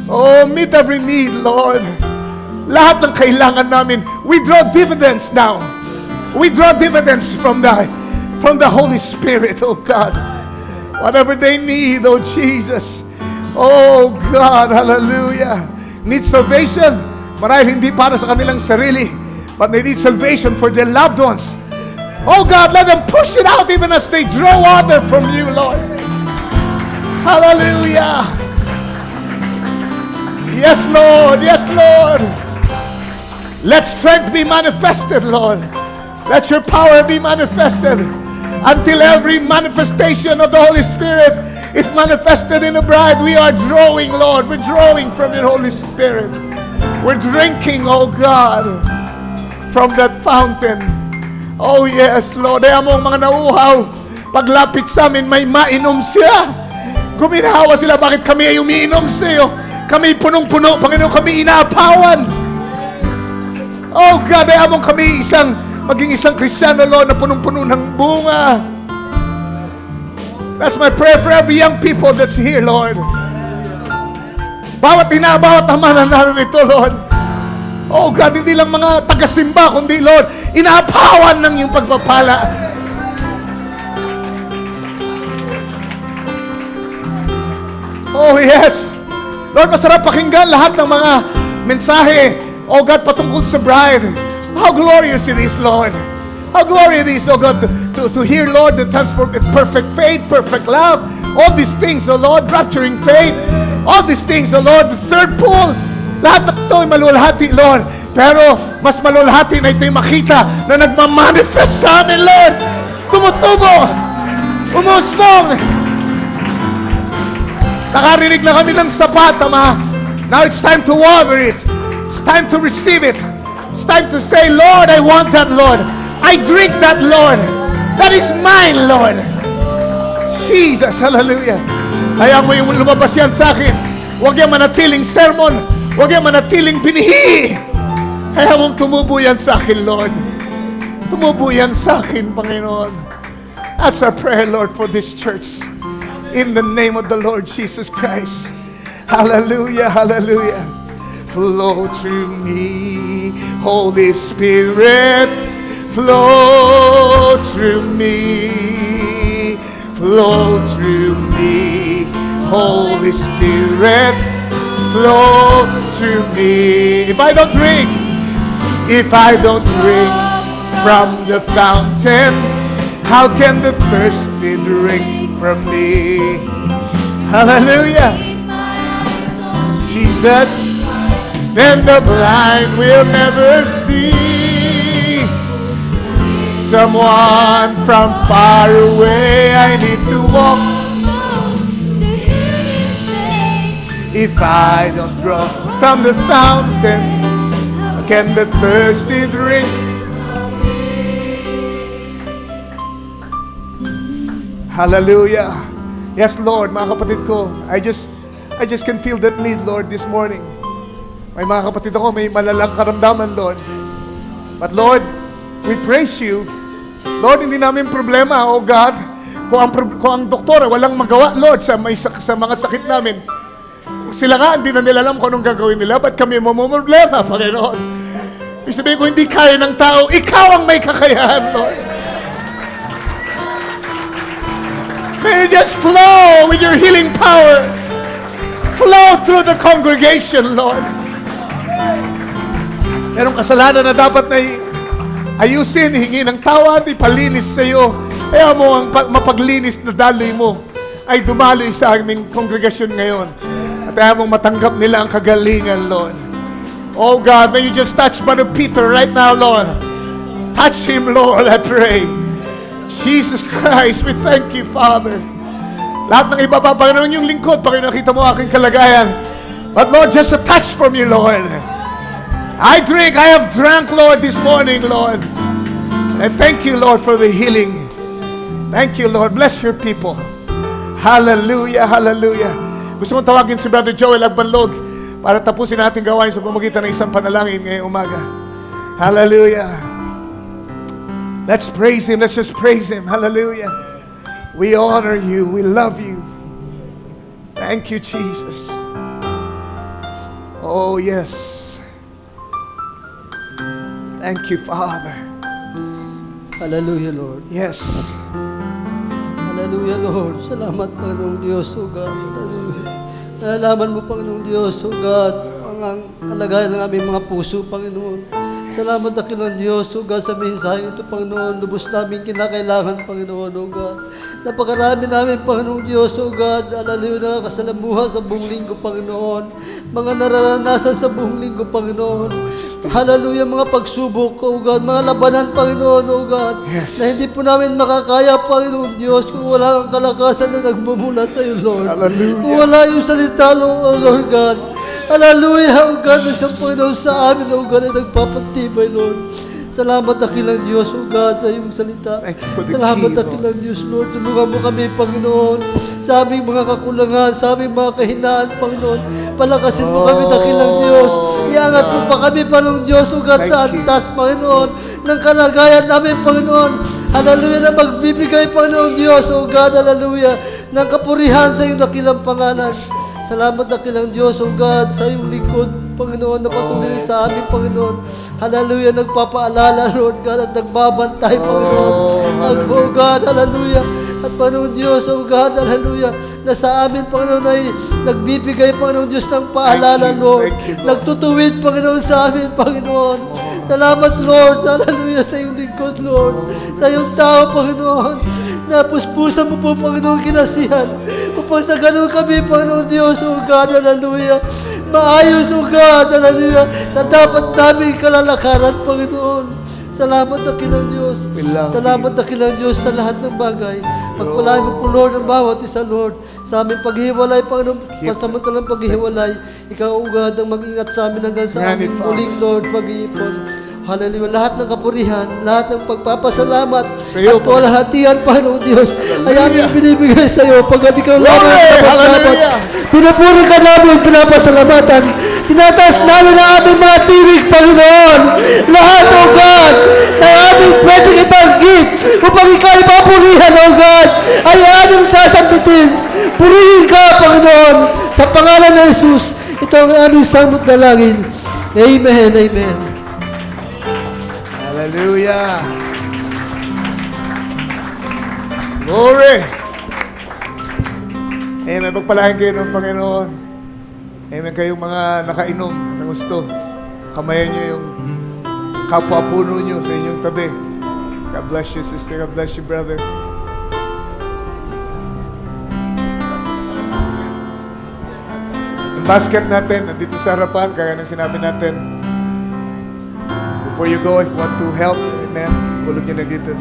Oh, meet every need, Lord. Lahat ng kailangan namin, we draw dividends now. We draw dividends from the Holy Spirit, oh God. Whatever they need, oh Jesus. Oh God, hallelujah. Need salvation. Marahil hindi para sa kanilang sarili, but they need salvation for their loved ones. Oh God, let them push it out even as they draw water from you, Lord. Hallelujah. Yes, Lord. Yes, Lord. Let strength be manifested, Lord. Let your power be manifested until every manifestation of the Holy Spirit is manifested in the bride. We are drawing, Lord. We're drawing from your Holy Spirit. We're drinking, oh God, from that fountain. Oh yes, Lord. Ayaw mo mga nauuhaw, paglapit sa amin, may mainom siya. Guminawa sila, bakit kami ay umiinom sa'yo? Kami punong-puno, Panginoon, kami inaapawan. Oh God, ayaw mo kami maging isang Kristiyano, Lord, na punong-puno ng bunga. That's my prayer for every young people that's here, Lord. Bawat ama na narito, Lord. Oh God, hindi lang mga taga-simba, kundi, Lord, inaapawan ng iyong pagpapala. Oh yes. Lord, masarap pakinggan lahat ng mga mensahe, oh God, patungkol sa bride. How glorious it is, Lord. How glorious it is, oh God, to hear, Lord, the perfect faith, perfect love, all these things, oh Lord, rapturing faith, all these things, oh Lord, the third pool, lahat ng ito ay malulhati, Lord. Pero mas malulhati na ito'y makita na nagmamanifest sa amin, Lord. Tumutubo, umusbong. Nakarinig na kami ng sapat, Ama. Now it's time to water it. It's time to receive it. It's time to say, Lord, I want that, Lord. I drink that, Lord. That is mine, Lord. Jesus, hallelujah. Kaya mo yung lumabas yan sa akin. Huwag yung manatiling sermon. Huwag yung manatiling binihi. Kaya mong tumubo yan sa akin, Lord. Tumubo yan sa akin, Panginoon. That's our prayer, Lord, for this church. In the name of the Lord Jesus Christ. Hallelujah, hallelujah. Flow through me, Holy Spirit. Flow through me. Flow through me, Holy Spirit. Flow through me. If I don't drink from the fountain, how can the thirsty drink from me? Hallelujah. Jesus, then the blind will never see. Someone from far away I need to walk. If I don't draw from the fountain, can the thirsty drink? Hallelujah. Yes, Lord, mga kapatid ko, I just can feel that need, Lord, this morning. May mga kapatid ako, may malalang karamdaman, Lord. But Lord, we praise you. Lord, hindi namin problema, oh God, kung ang doktor walang magawa, Lord, sa mga sakit namin. Sila nga, hindi na nila alam kung anong gagawin nila, ba't kami mamumroblema, Panginoon? Ibig sabihin ko, hindi kaya ng tao, ikaw ang may kakayahan, Lord. May you just flow with your healing power. Flow through the congregation, Lord. Merong kasalanan na dapat na ayusin, hingi ng tawad, ipalinis sa iyo. Kaya mo ang mapaglinis na daloy mo ay dumaloy sa aming kongregasyon ngayon. At kaya mong matanggap nila ang kagalingan, Lord. Oh God, may you just touch Brother Peter right now, Lord. Touch him, Lord, I pray. Jesus Christ, we thank you, Father. Lahat ng iba pa, Panginoon, yung lingkod, Panginoon, nakita mo aking kalagayan. But Lord, just a touch from you, Lord. I have drank, Lord, this morning, Lord. And I thank you, Lord, for the healing. Thank you, Lord. Bless your people. Hallelujah, hallelujah. Gusto kong tawagin si Brother Joel Agbanlog para tapusin natin gawain sa pamamagitan ng isang panalangin ngayong umaga. Hallelujah. Let's praise Him. Let's just praise Him. Hallelujah. We honor you. We love you. Thank you, Jesus. Oh, yes. Thank you, Father. Hallelujah, Lord. Yes. Hallelujah, Lord. Salamat, Panginoong Diyos, O God. Hallelujah. Nalalaman mo, Panginoong Diyos, O God, ang kalagayan ng aming mga puso, Panginoon. Salamat, dakilang Diyos, O God, sa mensahe ito, Panginoon. Lubos namin kinakailangan, Panginoon, O God. Napakarami namin, Panginoong Diyos, O God. Hallelujah, nakakasalamuha sa buong linggo, Panginoon. Mga nararanasan sa buong linggo, Panginoon. Hallelujah, mga pagsubok, O God. Mga labanan, Panginoon, O God. Yes. Na hindi po namin makakaya, Panginoon Diyos, kung wala kang kalakasan na nagmumula sa iyo, Lord. Hallelujah. Kung wala yung salita, Lord God. Hallelujah, O God, na siyang Panginoon sa amin, O God, na nagpapatibay, Lord. Salamat, dakilang Diyos, O God, sa iyong salita. Thank you for the Salamat, key, dakilang Diyos, Lord. Tulungan mo kami, Panginoon, sa aming mga kakulangan, sa aming mga kahinaan, Panginoon. Palakasin mo kami, dakilang Diyos. Iangat mo pa kami, Panginoon Diyos, O God, sa Thank you. antas, Panginoon, ng kalagayan namin, Panginoon. Hallelujah, na magbibigay, Panginoon Diyos, O God, hallelujah, ng kapurihan sa iyong dakilang pangalan. Salamat, dakilang Diyos, O God, sa iyong likod, Panginoon, na patuloy sa amin, Panginoon. Hallelujah, nagpapaalala, Lord God, at nagbabantay, Panginoon. O God, hallelujah. At Panginoon Diyos, O God, hallelujah, na sa amin, Panginoon, ay nagbibigay, Panginoon Diyos, ng paalala, Thank you, Lord. thank you, Lord. Nagtutuwid, Panginoon, sa amin, Panginoon. Salamat, Lord, hallelujah, sa iyong lingkod, Lord. Sa iyong tao, Panginoon. Napuspusan mo po, Panginoon, kinasihan. Upang sa ganun kami, Panginoon Diyos, O God, hallelujah. Maayos, O God, hallelujah, sa dapat namin kalalakaran, Panginoon. Salamat na kilang Diyos. We love Salamat na kilang Diyos sa lahat ng bagay. Pagpalain mo po, Lord, ang bawat isa, Lord. Sa aming paghihiwalay, Panginoon, pansamantalang paghihiwalay, Ikaw, O God, ang mag-ingat sa amin hanggang sa Yan, aming Father. muling, Lord, pag-iipon. Hallelujah. Lahat ng kapurihan, lahat ng pagpapasalamat, Sa iyo, at walahatian, Panginoon Diyos, ay aming binibigay sa iyo pagkat Ikaw Glory! lamang ang dapat. Hallelujah! Pinupuri ka namin, pinapasalamatan. Tinataas namin ang aming mga tinig, Panginoon. Lahat, O God, na aming pwedeng ibanggit upang Ikaw ipapurihan, O God, ay aming sasambitin. Purihin ka, Panginoon, sa pangalan ng Jesus. Ito ang aming samot na langin. Amen, amen. Hallelujah. Glory. Amen. Pagpalain kayo ng Panginoon. Amen. Kayong mga nakainom ng gusto. Kamayan nyo yung kapwa puno nyo sa inyong tabi. God bless you, sister. God bless you, brother. Ang basket natin, nandito sa harapan, kaya nang sinabi natin, before you go, if you want to help, amen, hulog nyo na dito.